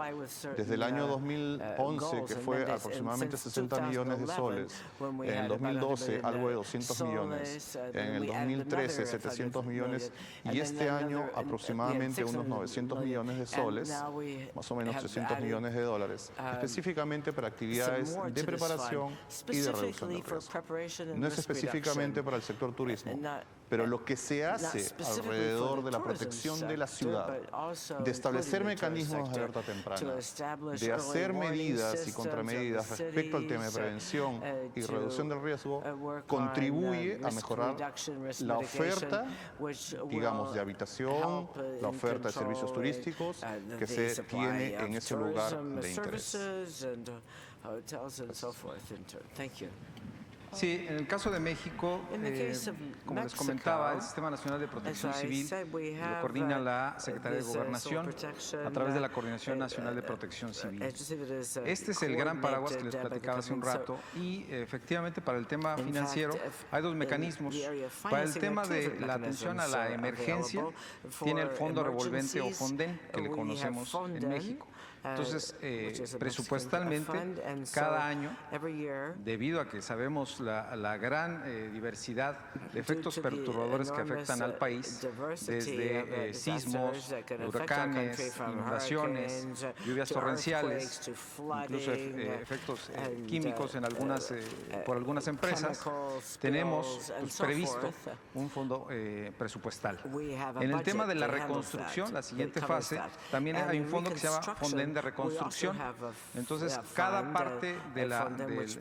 desde el año 2011, que fue aproximadamente 60 millones de soles, en el 2012 algo de 200 millones, en el 2013 700 millones, y este año aproximadamente unos 900 millones de soles, más o menos 300 millones de dólares, específicamente para actividades de preparación y de reducción del riesgo. No es específicamente para el sector turismo, pero lo que se hace alrededor de la protección de la ciudad, de establecer mecanismos de alerta temprana, de hacer medidas y contramedidas respecto al tema de prevención y reducción del riesgo, contribuye a mejorar la oferta, digamos, de habitación, la oferta de servicios turísticos que se tiene en ese lugar de interés. Sí, en el caso de México, como les comentaba, el Sistema Nacional de Protección Civil lo coordina la Secretaría de Gobernación a través de la Coordinación Nacional de Protección Civil. Este es el gran paraguas que les platicaba hace un rato, y efectivamente para el tema financiero hay 2 mecanismos. Para el tema de la atención a la emergencia tiene el Fondo Revolvente o FONDEN, que le conocemos en México. Entonces, presupuestalmente, cada año, debido a que sabemos la gran diversidad de efectos perturbadores que afectan al país, desde sismos, huracanes, inundaciones, lluvias torrenciales, incluso efectos químicos en por algunas empresas, tenemos previsto un fondo presupuestal. En el tema de la reconstrucción, la siguiente fase, también hay un fondo que se llama FONDEN de reconstrucción. Entonces, cada parte del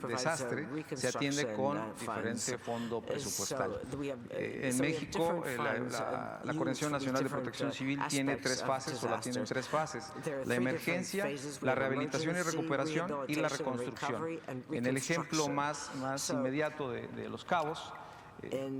desastre se atiende con diferente fondo presupuestal. En México, la Coordinación Nacional de Protección Civil tiene 3 fases, o la tiene en 3 fases: la emergencia, la rehabilitación y recuperación, y la reconstrucción. En el ejemplo más inmediato de Los Cabos,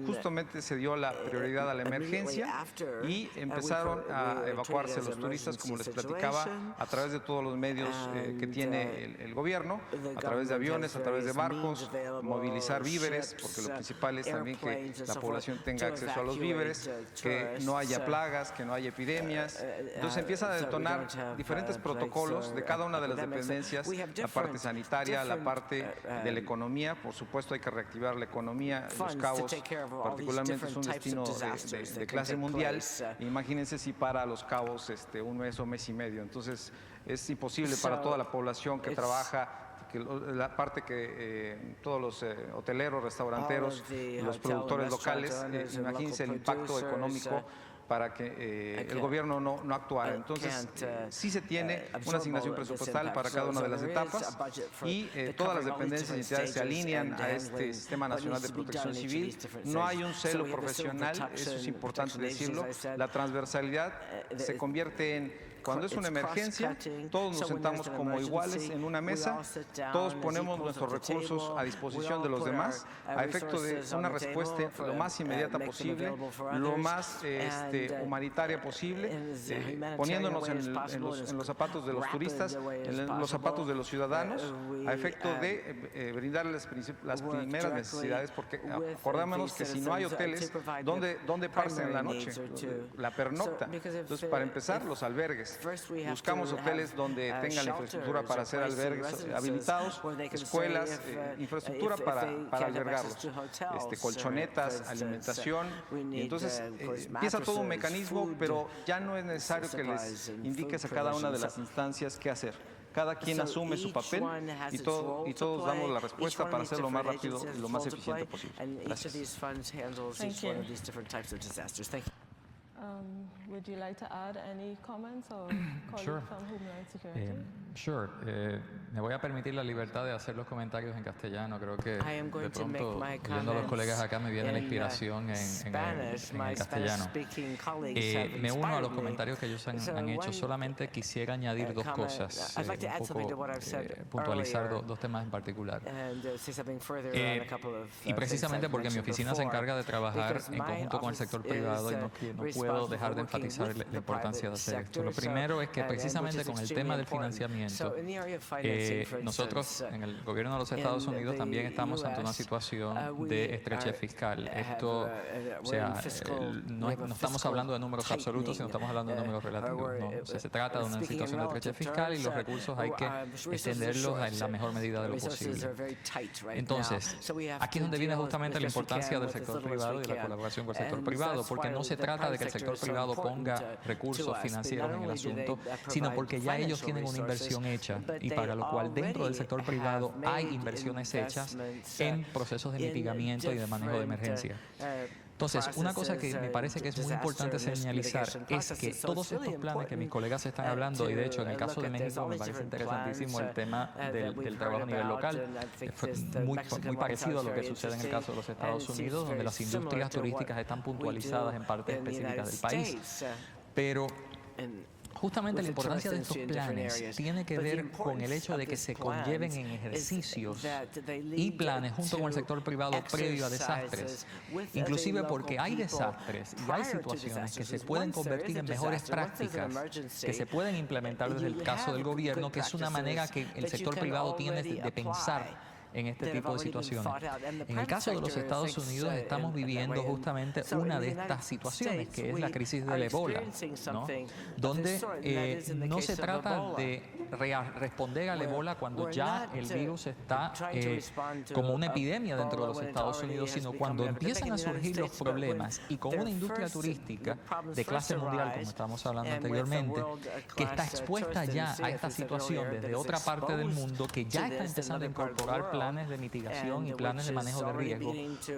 justamente se dio la prioridad a la emergencia y empezaron a evacuarse los turistas, como les platicaba, a través de todos los medios que tiene el gobierno, a través de aviones, a través de barcos, movilizar víveres, porque lo principal es también que la población tenga acceso a los víveres, que no haya plagas, que no haya epidemias. Entonces empiezan a detonar diferentes protocolos de cada una de las dependencias, la parte sanitaria, la parte de la economía. Por supuesto hay que reactivar la economía. Los Cabos particularmente es un destino de clase mundial. Imagínense si para Los Cabos un mes o mes y medio. Entonces es imposible para toda la población que trabaja, la parte que todos los hoteleros, restauranteros, los productores locales, imagínense el impacto económico para que el gobierno no actuara. Entonces, sí se tiene una asignación presupuestal para cada una de las etapas y todas las dependencias y entidades se alinean a este Sistema Nacional de Protección Civil. No hay un celo profesional, eso es importante decirlo. La transversalidad se convierte en, cuando es una emergencia, todos nos sentamos como iguales en una mesa, todos ponemos nuestros recursos a disposición de los demás, a efecto de una respuesta lo más inmediata posible, lo más humanitaria posible, poniéndonos en los zapatos de los turistas, en los zapatos de los ciudadanos, a efecto de brindarles las primeras necesidades, porque acordémonos que si no hay hoteles, ¿dónde parten en la noche? La pernocta. Entonces, para empezar, los albergues. Buscamos hoteles donde tengan la infraestructura para hacer albergues habilitados, escuelas, infraestructura para albergarlos, colchonetas, alimentación. Y entonces empieza todo un mecanismo, pero ya no es necesario que les indiques a cada una de las instancias qué hacer. Cada quien asume su papel y todos damos la respuesta para hacerlo lo más rápido y lo más eficiente posible. Gracias. Would you like to add any comments or Sure. from Homeland Security? Sure. Me voy a permitir la libertad de hacer los comentarios en castellano. Creo que de pronto, viendo a los colegas acá, me viene la inspiración en el castellano. Me uno a los comentarios que ellos han hecho. Solamente quisiera añadir dos cosas, un poco puntualizar dos temas en particular. Y precisamente porque mi oficina se encarga de trabajar en conjunto con el sector privado y no puedo dejar de enfatizar la importancia de hacer esto. Lo primero es que precisamente con el tema del financiamiento, nosotros en el gobierno de los Estados Unidos también estamos ante una situación de estrechez fiscal. Esto, o sea, no estamos hablando de números absolutos, sino estamos hablando de números relativos, ¿no? O sea, se trata de una situación de estrechez fiscal y los recursos hay que extenderlos en la mejor medida de lo posible. Entonces, aquí es donde viene justamente la importancia del sector privado y de la colaboración con el sector privado, porque no se trata de que el sector privado ponga recursos financieros en el asunto, sino porque ya ellos tienen una inversión hecha y para lo cual dentro del sector privado hay inversiones hechas en procesos de mitigamiento y de manejo de emergencia. Entonces, una cosa que me parece que es muy importante señalizar es que todos estos planes que mis colegas están hablando, y de hecho en el caso de México me parece interesantísimo el tema del trabajo a nivel local, fue muy parecido a lo que sucede en el caso de los Estados Unidos, donde las industrias turísticas están puntualizadas en partes específicas del país. Pero justamente la importancia de estos planes tiene que ver con el hecho de que se conlleven en ejercicios y planes junto con el sector privado previo a desastres, inclusive porque hay desastres y hay situaciones que se pueden convertir en mejores prácticas que se pueden implementar desde el caso del gobierno, que es una manera que el sector privado tiene de pensar en este tipo de situaciones. En el caso de los Estados Unidos estamos viviendo justamente una de estas situaciones, que es la crisis del ébola, ¿no? Donde no se trata de responder al ébola cuando ya el virus está como una epidemia dentro de los Estados Unidos, sino cuando empiezan a surgir los problemas y con una industria turística de clase mundial, como estábamos hablando anteriormente, que está expuesta ya a esta situación desde otra parte del mundo, que ya está empezando a incorporar planes de mitigación y planes de manejo de riesgo.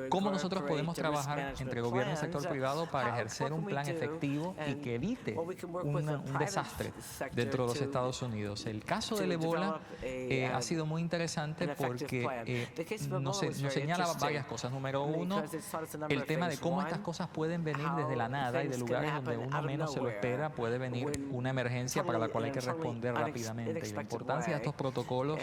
¿Cómo nosotros podemos trabajar entre gobierno y sector privado para ejercer un plan efectivo y que evite un desastre dentro de los Estados Unidos? El caso del ébola ha sido muy interesante porque nos señala varias cosas. Número uno, el tema de cómo estas cosas pueden venir desde la nada y de lugares donde uno menos se lo espera, puede venir una emergencia para la cual hay que responder rápidamente. Y la importancia de estos protocolos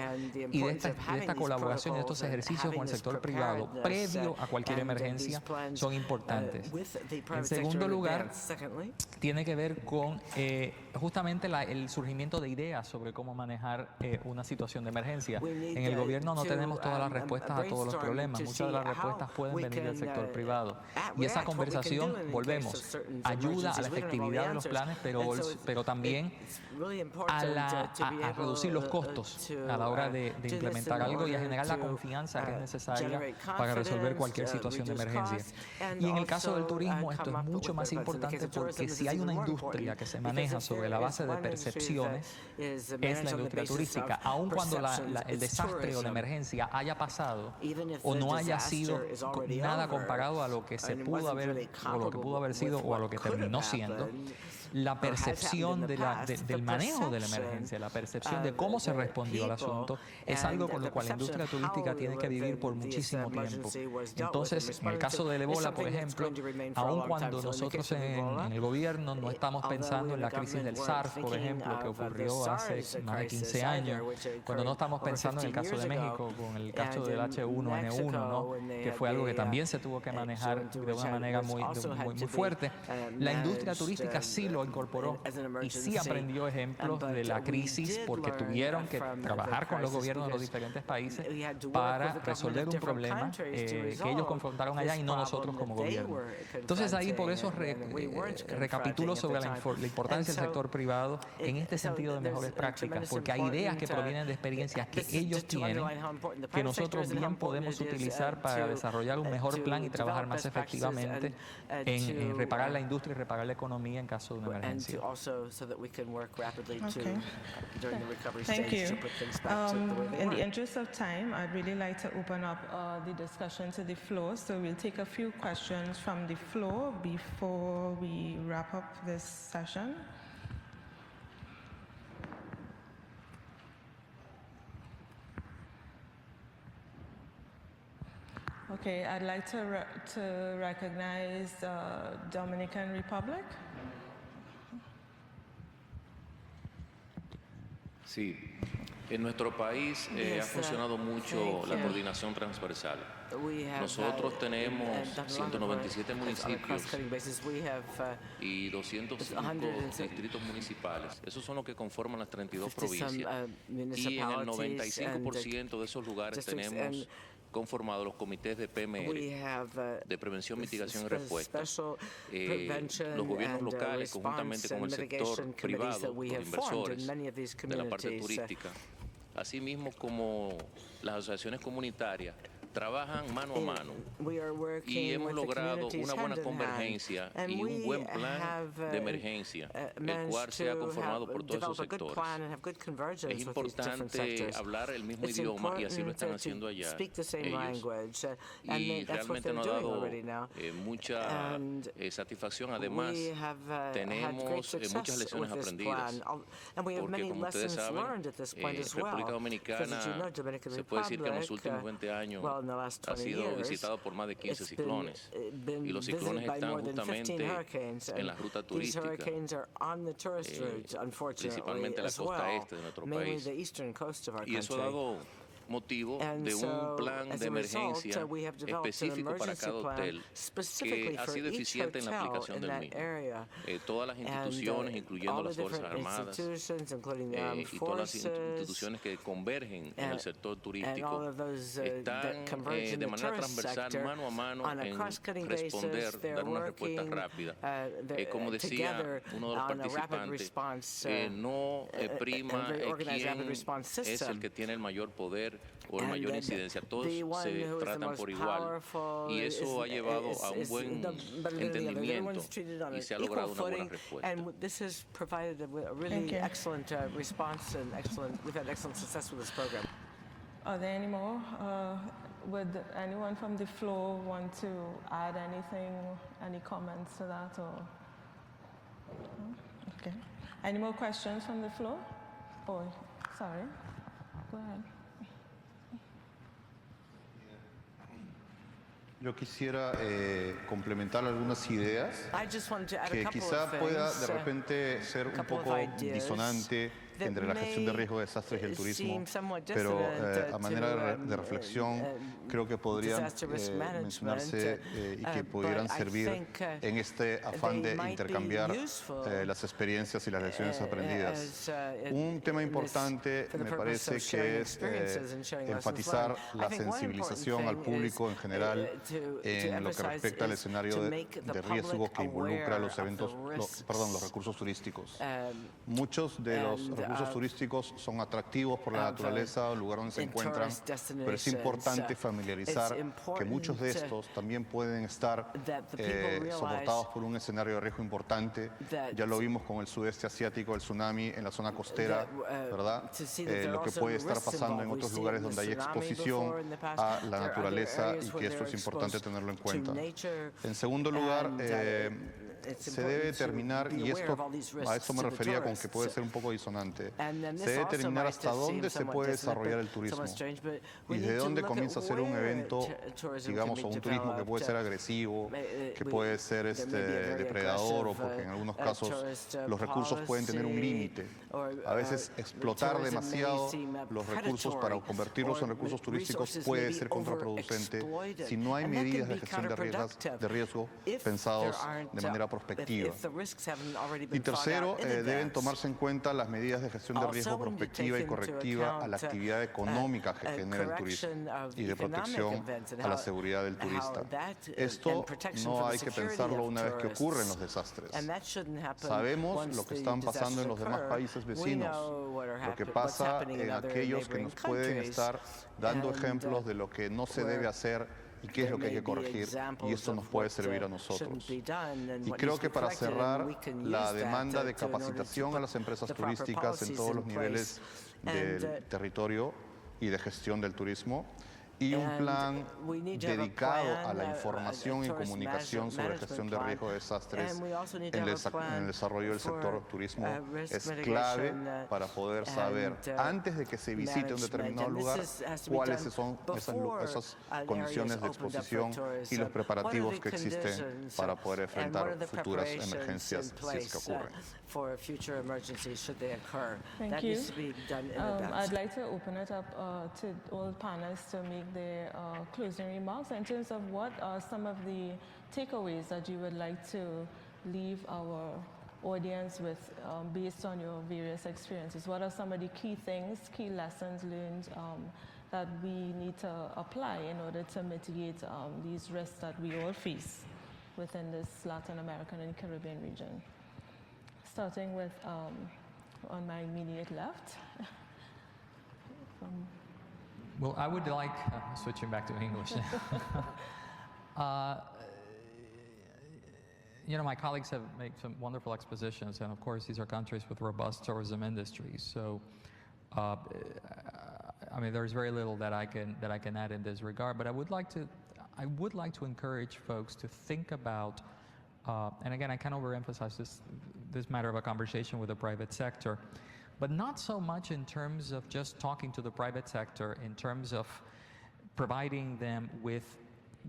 y de esta colaboración elaboración de estos ejercicios con el sector privado previo a cualquier emergencia son importantes. En segundo lugar, tiene que ver con justamente el surgimiento de ideas sobre cómo manejar una situación de emergencia. En el gobierno no tenemos todas las respuestas a todos los problemas. Muchas de las respuestas pueden venir del sector privado. Y esa conversación, volvemos, ayuda a la efectividad de los planes, pero también a reducir los costos a la hora de implementar algo y a generar la confianza que es necesaria para resolver cualquier situación de emergencia. Y en el caso del turismo esto es mucho más importante porque si hay una industria que se maneja sobre la base de percepciones es la industria turística. Aun cuando el desastre o la emergencia haya pasado o no haya sido nada comparado a lo que se pudo haber o lo que pudo haber sido o a lo que terminó siendo, la percepción del manejo de la emergencia, la percepción de cómo se respondió al asunto, es algo con lo cual la industria turística tiene que vivir por muchísimo tiempo. Entonces, en el caso del ébola, por ejemplo, aun cuando nosotros en el gobierno no estamos pensando en la crisis del SARS, por ejemplo, que ocurrió hace más de 15 años, cuando no estamos pensando en el caso de México, con el caso del H1N1, ¿no? Que fue algo que también se tuvo que manejar de una manera muy fuerte, la industria turística sí lo incorporó y sí aprendió ejemplos de la crisis porque tuvieron que trabajar con los gobiernos de los diferentes países para resolver un problema que ellos confrontaron allá y no nosotros como gobierno. Entonces ahí por eso recapitulo sobre la importancia del sector privado en este sentido de mejores prácticas, porque hay ideas que provienen de experiencias que ellos tienen que nosotros bien podemos utilizar para desarrollar un mejor plan y trabajar más efectivamente en reparar la industria y reparar la economía en caso de una emergencia. Thank you. In the interest of time, I'd really like to open up the discussion to the floor. So we'll take a few questions from the floor before we wrap up this session. Okay, I'd like to recognize Dominican Republic. Sí, en nuestro país ha funcionado mucho la coordinación transversal. Nosotros tenemos 197 municipios y 205 distritos municipales. Esos son los que conforman las 32 provincias. Y en el 95% de esos lugares tenemos conformados los comités de PMR, de prevención, mitigación y respuesta. Los gobiernos locales, conjuntamente con el sector privado, los inversores de la parte turística, así mismo como las asociaciones comunitarias, trabajan mano a mano y hemos logrado una buena convergencia y un buen plan de emergencia, el cual se ha conformado por todos esos sectores. Es importante hablar el mismo idioma y así lo están haciendo allá ellos. Y realmente nos ha dado mucha satisfacción. Además, tenemos muchas lecciones aprendidas, porque como ustedes saben, República Dominicana se puede decir que en los últimos 20 años ha sido visitado por más de 15 ciclones y los ciclones están justamente en la ruta turística, principalmente en la costa este de nuestro país, y eso ha dado motivo de un plan de emergencia específico para cada hotel que ha sido eficiente en la aplicación del mismo. Todas las instituciones, incluyendo las Fuerzas Armadas y todas las instituciones que convergen en el sector turístico, están de manera transversal, mano a mano, en responder, dar una respuesta rápida. Como decía uno de los participantes, no prima quién es el que tiene el mayor poder o mayor incidencia, todos se tratan por igual y eso ha llevado a un buen entendimiento y se ha logrado una buena respuesta. Are there any more? Would anyone from the floor want to add anything, any comments to that? Or? Okay. Any more questions from the floor? Oh, sorry. Go ahead. Yo quisiera complementar algunas ideas que quizá pueda de repente ser un poco disonante entre la gestión de riesgo de desastres y el turismo, pero a manera de reflexión creo que podrían mencionarse y que pudieran servir en este afán de intercambiar las experiencias y las lecciones aprendidas. Un tema importante me parece que es enfatizar la sensibilización al público en general en lo que respecta al escenario de riesgo que involucra los recursos turísticos. Muchos de los recursos turísticos son atractivos por la naturaleza, el lugar donde se encuentran, pero es importante familiarizar que muchos de estos también pueden estar soportados por un escenario de riesgo importante. Ya lo vimos con el sudeste asiático, el tsunami en la zona costera, ¿verdad? Lo que puede estar pasando en otros lugares donde hay exposición a la naturaleza y que esto es importante tenerlo en cuenta. En segundo lugar, se debe determinar, y a esto me refería con que puede ser un poco disonante, se debe determinar hasta dónde se puede desarrollar el turismo y de dónde comienza a ser un evento, digamos, o un turismo que puede ser agresivo, que puede ser depredador, o porque en algunos casos los recursos pueden tener un límite. A veces explotar demasiado los recursos para convertirlos en recursos turísticos puede ser contraproducente si no hay medidas de gestión de riesgo pensados de manera prospectiva. Y tercero, deben tomarse en cuenta las medidas de gestión de riesgo prospectiva y correctiva a la actividad económica que genera el turismo y de protección a la seguridad del turista. Esto no hay que pensarlo una vez que ocurren los desastres. Sabemos lo que están pasando en los demás países vecinos, lo que pasa en aquellos que nos pueden estar dando ejemplos de lo que no se debe hacer y qué es lo que hay que corregir, y esto nos puede servir a nosotros. Y creo que para cerrar, la demanda de capacitación a las empresas turísticas en todos los niveles del territorio y de gestión del turismo, y un plan dedicado a la información y comunicación sobre gestión de riesgo de desastres en el desarrollo del sector turismo es clave para poder saber, antes de que se visite un determinado lugar, cuáles son esas condiciones de exposición y los preparativos que existen para poder enfrentar futuras emergencias si es que ocurren. Thank you. I'd like to open it up to all panelists to make their closing remarks in terms of what are some of the takeaways that you would like to leave our audience with based on your various experiences. What are some of the key things, key lessons learned that we need to apply in order to mitigate these risks that we all face within this Latin American and Caribbean region? Starting with on my immediate left. Well, I would like, switching back to English. My colleagues have made some wonderful expositions, and of course, these are countries with robust tourism industries. So, there's very little that I can add in this regard. But I would like to encourage folks to think about, and again, I can't overemphasize this matter of a conversation with the private sector, but not so much in terms of just talking to the private sector, in terms of providing them with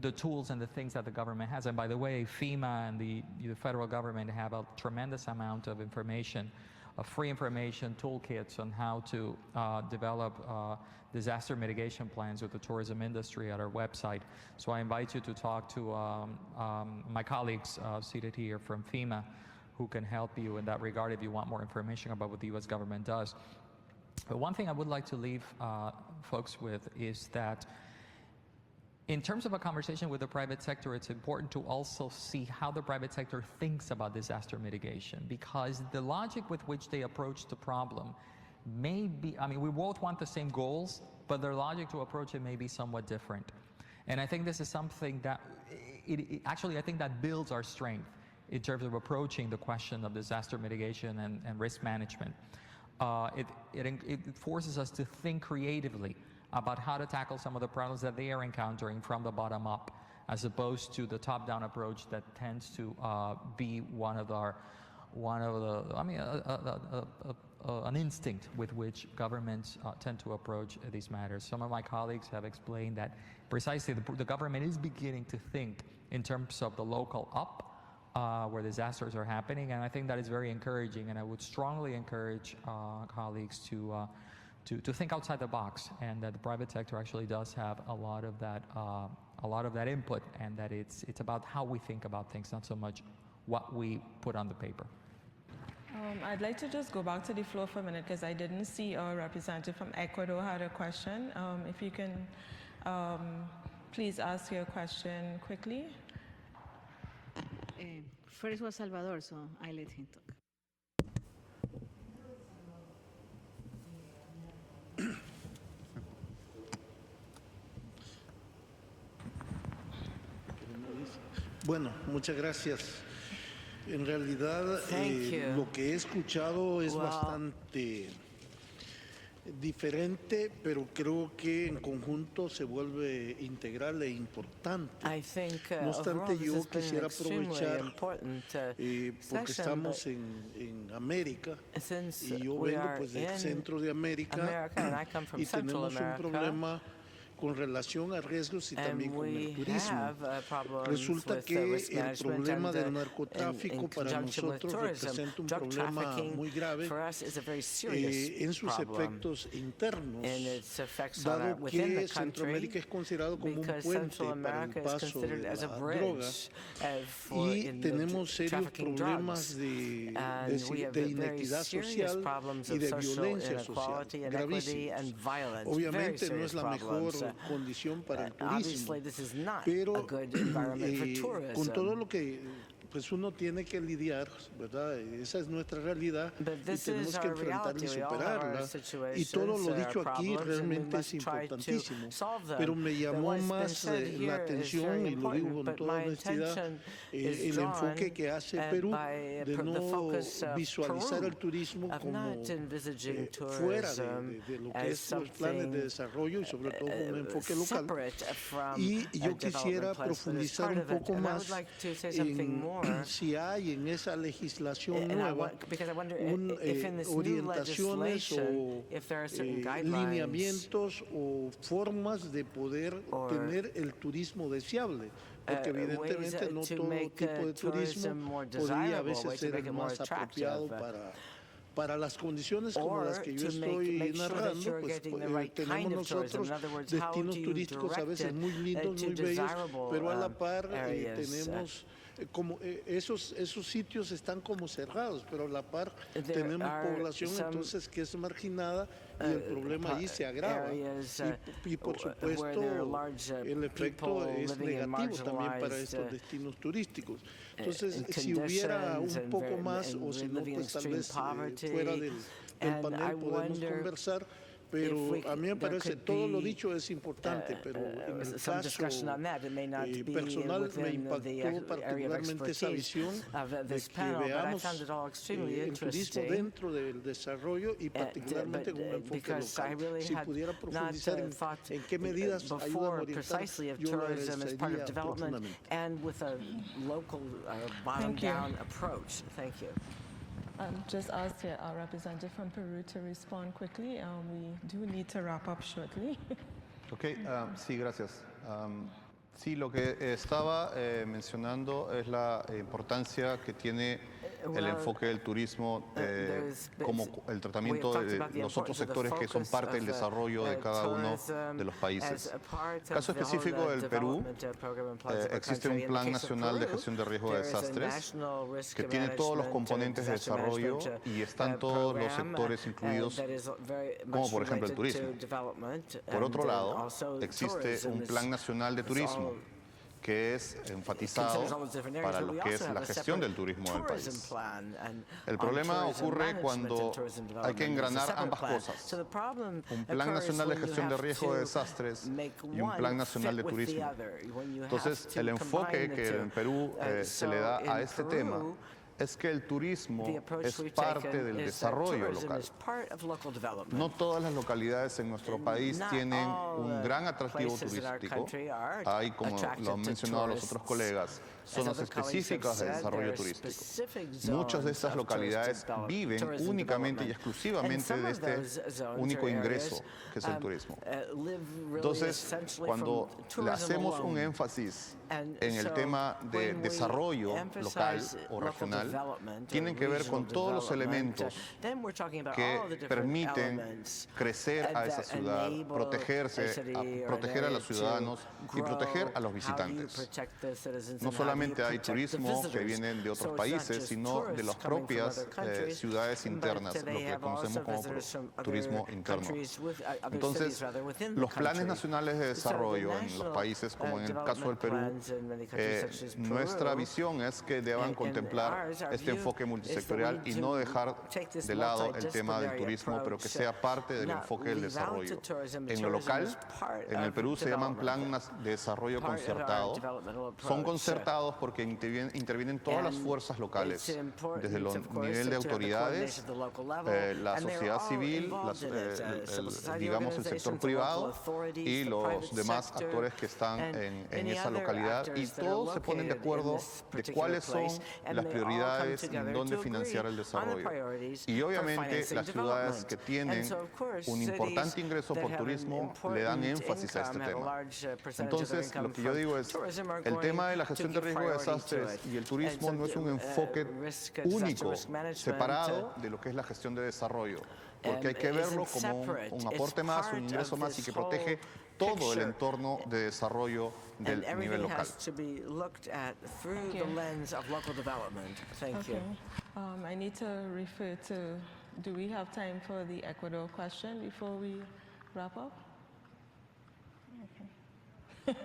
the tools and the things that the government has. And by the way, FEMA and the federal government have a tremendous amount of information, free information, toolkits on how to develop disaster mitigation plans with the tourism industry at our website. So I invite you to talk to my colleagues seated here from FEMA, who can help you in that regard if you want more information about what the U.S. government does. But one thing I would like to leave folks with is that in terms of a conversation with the private sector, it's important to also see how the private sector thinks about disaster mitigation, because the logic with which they approach the problem may be, we both want the same goals, but their logic to approach it may be somewhat different. And I think this is something that, I think that builds our strength in terms of approaching the question of disaster mitigation and risk management. It forces us to think creatively about how to tackle some of the problems that they are encountering from the bottom up, as opposed to the top-down approach that tends to be an instinct with which governments tend to approach these matters. Some of my colleagues have explained that precisely the government is beginning to think in terms of the local up, where disasters are happening, and I think that is very encouraging, and I would strongly encourage colleagues to think outside the box, and that the private sector actually does have a lot of that input, and that it's about how we think about things, not so much what we put on the paper. I'd like to just go back to the floor for a minute because I didn't see our representative from Ecuador had a question. If you can please ask your question quickly. First was Salvador, so I let him talk. Bueno, muchas gracias. En realidad, lo que he escuchado es bastante diferente, pero creo que en conjunto se vuelve integral e importante. No obstante, yo quisiera aprovechar, porque estamos en América, y yo vengo pues del centro de América, y tenemos un problema con relación a riesgos y también con el turismo. Resulta que el problema del narcotráfico para nosotros representa un problema muy grave en sus efectos internos, dado que Centroamérica es considerado como un puente para el paso de la droga y tenemos serios problemas de inequidad social y de violencia social gravísimos. Obviamente no es la mejor condición para el turismo, pero con todo lo que pues uno tiene que lidiar, ¿verdad? Esa es nuestra realidad y tenemos que enfrentarla y superarla. Y todo lo dicho aquí realmente es importantísimo. Pero me llamó más la atención, y lo digo con toda honestidad, el enfoque que hace Perú de no visualizar el turismo como fuera de lo que es los planes de desarrollo y sobre todo con un enfoque local. Y yo quisiera profundizar un poco más en si hay en esa legislación nueva orientaciones o lineamientos o formas de poder tener el turismo deseable, porque evidentemente no todo tipo de turismo podría a veces ser el más apropiado para las condiciones como las que yo estoy narrando, pues tenemos nosotros destinos turísticos a veces muy lindos, muy bellos, pero a la par tenemos como esos sitios están como cerrados, pero a la par tenemos población entonces que es marginada y el problema allí se agrava y por supuesto el efecto es negativo también para estos destinos turísticos. Entonces si hubiera un poco más o si no pues tal vez fuera del panel podemos conversar. Pero a mí me parece, todo lo dicho es importante, pero en el caso personal me impactó particularmente esa visión de que veamos el turismo dentro del desarrollo y particularmente con un enfoque local. Si pudiera profundizar en qué medidas ayudan a orientar, yo lo agradecería profundamente. Just ask our representative from Peru to respond quickly. We do need to wrap up shortly. Okay, sí, gracias. Sí, lo que estaba mencionando es la importancia que tiene el enfoque del turismo como el tratamiento de los otros sectores que son parte del desarrollo de cada uno de los países. En el caso específico del Perú, existe un Plan Nacional de Gestión de Riesgo de Desastres que tiene todos los componentes de desarrollo y están todos los sectores incluidos, como por ejemplo el turismo. Por otro lado, existe un Plan Nacional de Turismo que es enfatizado para lo que es la gestión del turismo del país. El problema ocurre cuando hay que engranar ambas cosas, un Plan Nacional de Gestión de Riesgo de Desastres y un Plan Nacional de Turismo. Entonces, el enfoque que en Perú se le da a este tema es que el turismo es parte del desarrollo local. No todas las localidades en nuestro país tienen un gran atractivo turístico. Hay, como lo han mencionado los otros colegas, zonas específicas de desarrollo turístico. Muchas de estas localidades viven únicamente y exclusivamente de este único ingreso que es el turismo. Entonces, cuando le hacemos un énfasis en el tema de desarrollo local o regional, tienen que ver con todos los elementos que permiten crecer a esa ciudad, proteger a los ciudadanos y proteger a los visitantes. No solamente hay turismo que vienen de otros países, sino de las propias ciudades internas, lo que conocemos como turismo interno. Entonces, los planes nacionales de desarrollo en los países, como en el caso del Perú, nuestra visión es que deban contemplar este enfoque multisectorial y no dejar de lado el tema del turismo, pero que sea parte del enfoque del desarrollo. En lo local, en el Perú se llaman planes de desarrollo concertado. Son concertados porque intervienen todas las fuerzas locales, desde el nivel de autoridades, la sociedad civil, digamos el sector privado y los demás actores que están en esa localidad, y todos se ponen de acuerdo de cuáles son las prioridades y en dónde financiar el desarrollo. Y obviamente las ciudades que tienen un importante ingreso por turismo le dan énfasis a este tema. Entonces, lo que yo digo es, el tema de la gestión de riesgo de desastres y el turismo no es un enfoque único, separado de lo que es la gestión de desarrollo, porque hay que verlo como un aporte más, un ingreso más, y que protege todo el entorno de desarrollo del nivel local. I need to refer to, do we have time for the Ecuador question before we wrap up? Okay.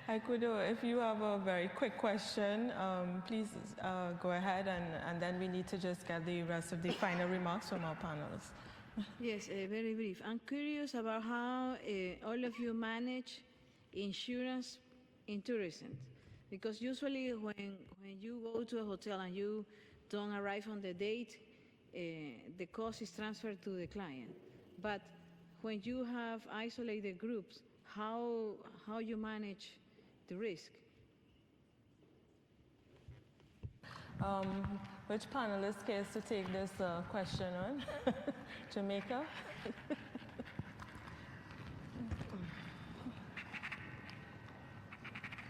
Ecuador, if you have a very quick question, please go ahead, and then we need to just get the rest of the final remarks from our panelists. Yes, very brief. I'm curious about how all of you manage insurance in tourism, because usually when you go to a hotel and you don't arrive on the date, the cost is transferred to the client. But when you have isolated groups, how you manage the risk? Which panelist cares to take this question on? Jamaica?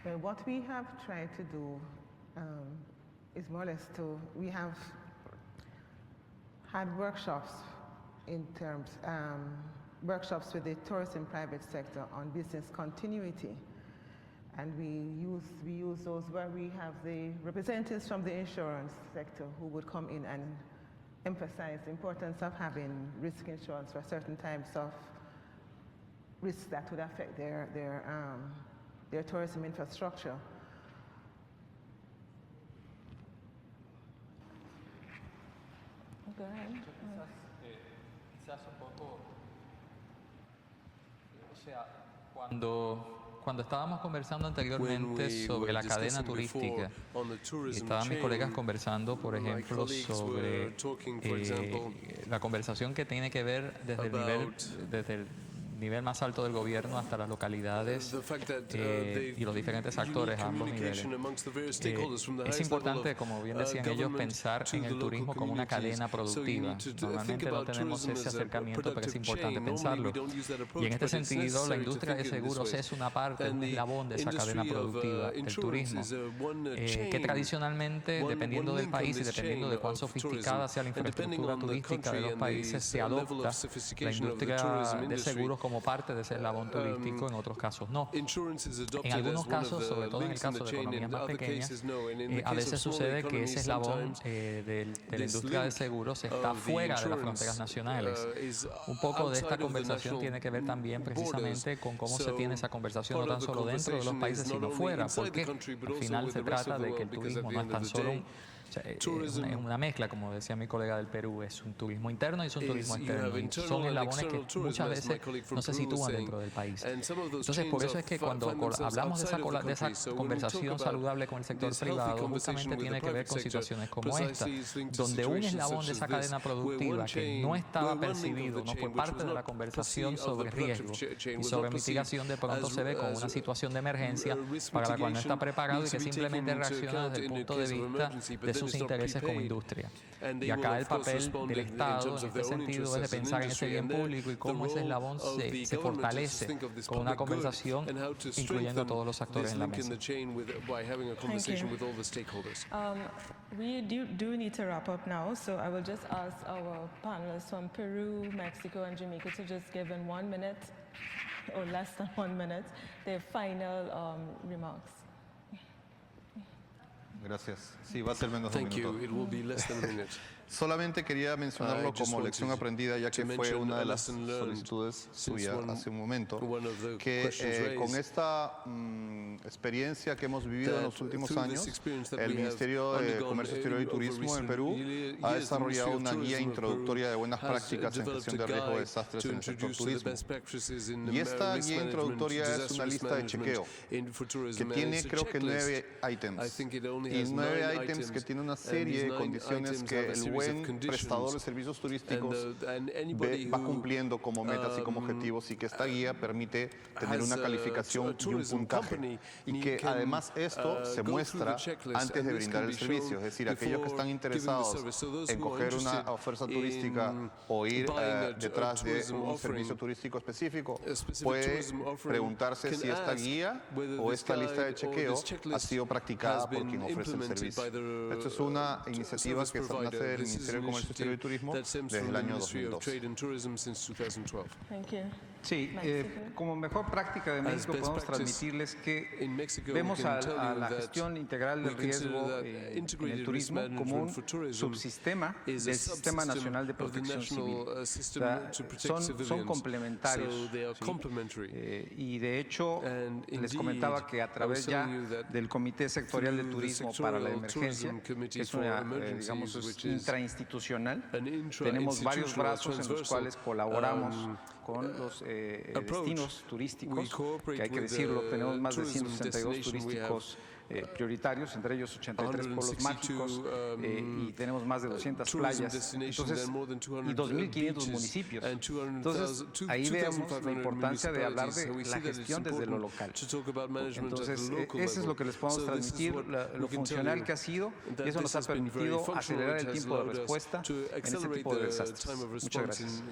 Well, what we have tried to do is more or less we have had workshops workshops with the tourism private sector on business continuity. And we use those where we have the representatives from the insurance sector who would come in and emphasize the importance of having risk insurance for certain types of risks that would affect their tourism infrastructure. Go ahead. Quizás un poco, o sea, cuando estábamos conversando anteriormente sobre la cadena turística, y estaban mis colegas conversando, por ejemplo, sobre la conversación que tiene que ver desde el nivel más alto del gobierno hasta las localidades y los diferentes actores a ambos niveles. Es importante, como bien decían ellos, pensar en el turismo como una cadena productiva. Normalmente no tenemos ese acercamiento, pero es importante pensarlo. Y en este sentido, la industria de seguros es una parte, un eslabón de esa cadena productiva del turismo, que tradicionalmente, dependiendo del país y dependiendo de cuán sofisticada sea la infraestructura turística de los países, se adopta la industria de seguros como parte de ese eslabón turístico, en otros casos no. En algunos casos, sobre todo en el caso de economías más pequeñas, a veces sucede que ese eslabón de la industria de seguros está fuera de las fronteras nacionales. Un poco de esta conversación tiene que ver también precisamente con cómo se tiene esa conversación no tan solo dentro de los países, sino fuera, porque al final se trata de que el turismo no es tan solo Es una mezcla, como decía mi colega del Perú, es un turismo interno y es un turismo externo. Y son eslabones que muchas veces no se sitúan dentro del país. Entonces, por eso es que cuando hablamos de esa conversación saludable con el sector privado, justamente tiene que ver con situaciones como esta, donde un eslabón de esa cadena productiva que no estaba percibido, no fue parte de la conversación sobre riesgo y sobre mitigación, de pronto se ve como una situación de emergencia para la cual no está preparado y que simplemente reacciona desde el punto de vista de sus intereses como industria. Y acá el papel del Estado en este sentido es de pensar en ese bien público y cómo ese eslabón se fortalece con una conversación incluyendo a todos los actores en la mesa. We do need to wrap up now, so I will just ask our panelists from Peru, Mexico, and Jamaica to just give in 1 minute or less than 1 minute their final remarks. Gracias. Sí, va a ser menos de un minuto. Thank you. It will be less than a minute. Solamente quería mencionarlo como lección aprendida, ya que fue una de las solicitudes suyas hace un momento, que con esta experiencia que hemos vivido en los últimos años, el Ministerio de Comercio Exterior y Turismo en Perú ha desarrollado una guía introductoria de buenas prácticas en gestión de riesgo de desastres en el sector turismo. Y esta guía introductoria es una lista de chequeo que tiene, creo que, 9 ítems. Y 9 ítems que tiene una serie de condiciones que el buen prestador de servicios turísticos va cumpliendo como metas y como objetivos, y que esta guía permite tener una calificación y un puntaje, y que además esto se muestra antes de brindar el servicio. Es decir, aquellos que están interesados en coger una oferta turística o ir detrás de un servicio turístico específico, puede preguntarse si esta guía o esta lista de chequeo ha sido practicada por quien ofrece el servicio. Esto es una iniciativa que nace del Ministerio de Comercio Exterior y Turismo desde el año 2012. Sí, como mejor práctica de México podemos transmitirles que vemos a la gestión integral del riesgo en el turismo como un subsistema del Sistema Nacional de Protección Civil. Son complementarios. Y de hecho, les comentaba que a través ya del Comité Sectorial de Turismo para la Emergencia, que es una, digamos, intrainstitucional, tenemos varios brazos en los cuales colaboramos con los destinos turísticos, que hay que decirlo, tenemos más de 162 turísticos prioritarios, entre ellos 83 pueblos mágicos, y tenemos más de 200 playas, entonces, y 2.500 municipios. Entonces, ahí vemos la importancia de hablar de la gestión desde lo local. Entonces, eso es lo que les podemos transmitir, lo funcional que ha sido, y eso nos ha permitido acelerar el tiempo de respuesta en este tipo de desastres. Muchas gracias.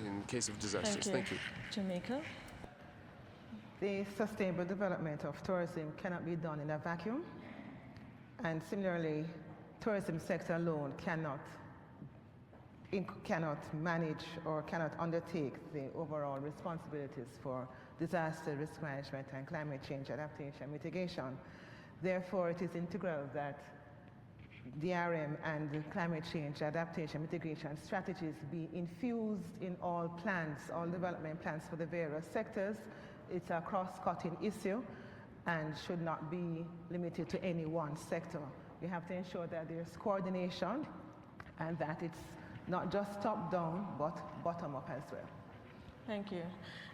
Thank you. Jamaica? The sustainable development of tourism cannot be done in a vacuum. And similarly, tourism sector alone cannot manage or cannot undertake the overall responsibilities for disaster risk management and climate change adaptation mitigation. Therefore, it is integral that DRM and climate change adaptation mitigation strategies be infused in all plans, all development plans for the various sectors. It's a cross-cutting issue and should not be limited to any one sector. We have to ensure that there's coordination and that it's not just top-down, but bottom-up as well. Thank you.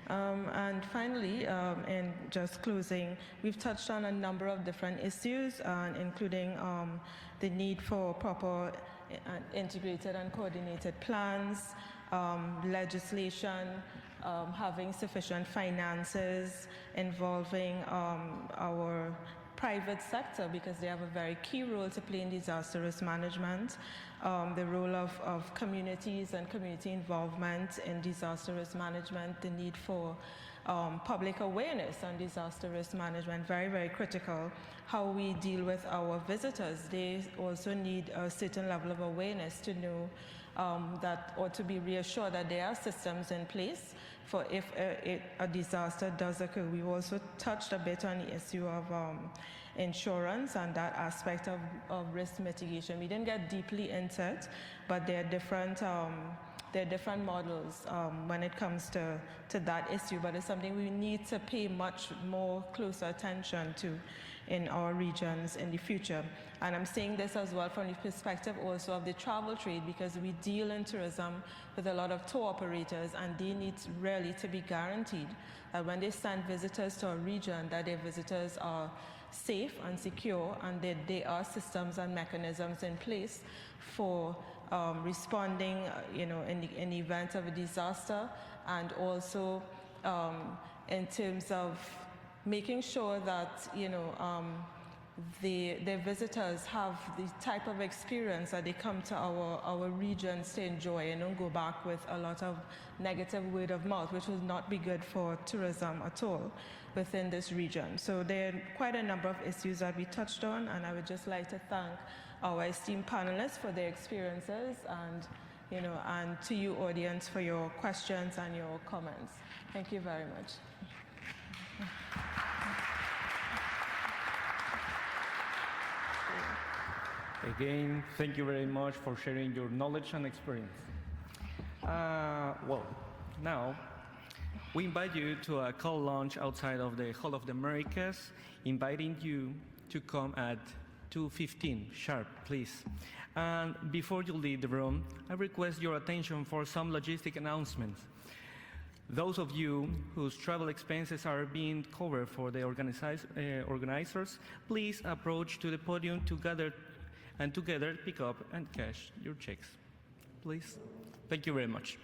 And finally, in just closing, we've touched on a number of different issues, including the need for proper integrated and coordinated plans, legislation, having sufficient finances, involving our private sector, because they have a very key role to play in disaster risk management, the role of communities and community involvement in disaster risk management, the need for public awareness on disaster risk management, very, very critical. How we deal with our visitors, they also need a certain level of awareness to know that, or to be reassured that there are systems in place for if a disaster does occur. We also touched a bit on the issue of insurance and that aspect of risk mitigation. We didn't get deeply into it, but there are different models when it comes to that issue, but it's something we need to pay much more closer attention to in our regions in the future. And I'm saying this as well from the perspective also of the travel trade, because we deal in tourism with a lot of tour operators, and they need really to be guaranteed that when they send visitors to a region, that their visitors are safe and secure, and that there are systems and mechanisms in place for responding, in the event of a disaster, and also in terms of making sure that, the visitors have the type of experience that they come to our regions to enjoy, and don't go back with a lot of negative word of mouth, which will not be good for tourism at all within this region. So there are quite a number of issues that we touched on, and I would just like to thank our esteemed panelists for their experiences, and and to you, audience, for your questions and your comments. Thank you very much. Again, thank you very much for sharing your knowledge and experience. Well, now we invite you to a cold lunch outside of the Hall of the Americas, inviting you to come at 2:15 sharp, please. And before you leave the room, I request your attention for some logistic announcements. Those of you whose travel expenses are being covered for the organizers, please approach to the podium together pick up and cash your checks. Please. Thank you very much.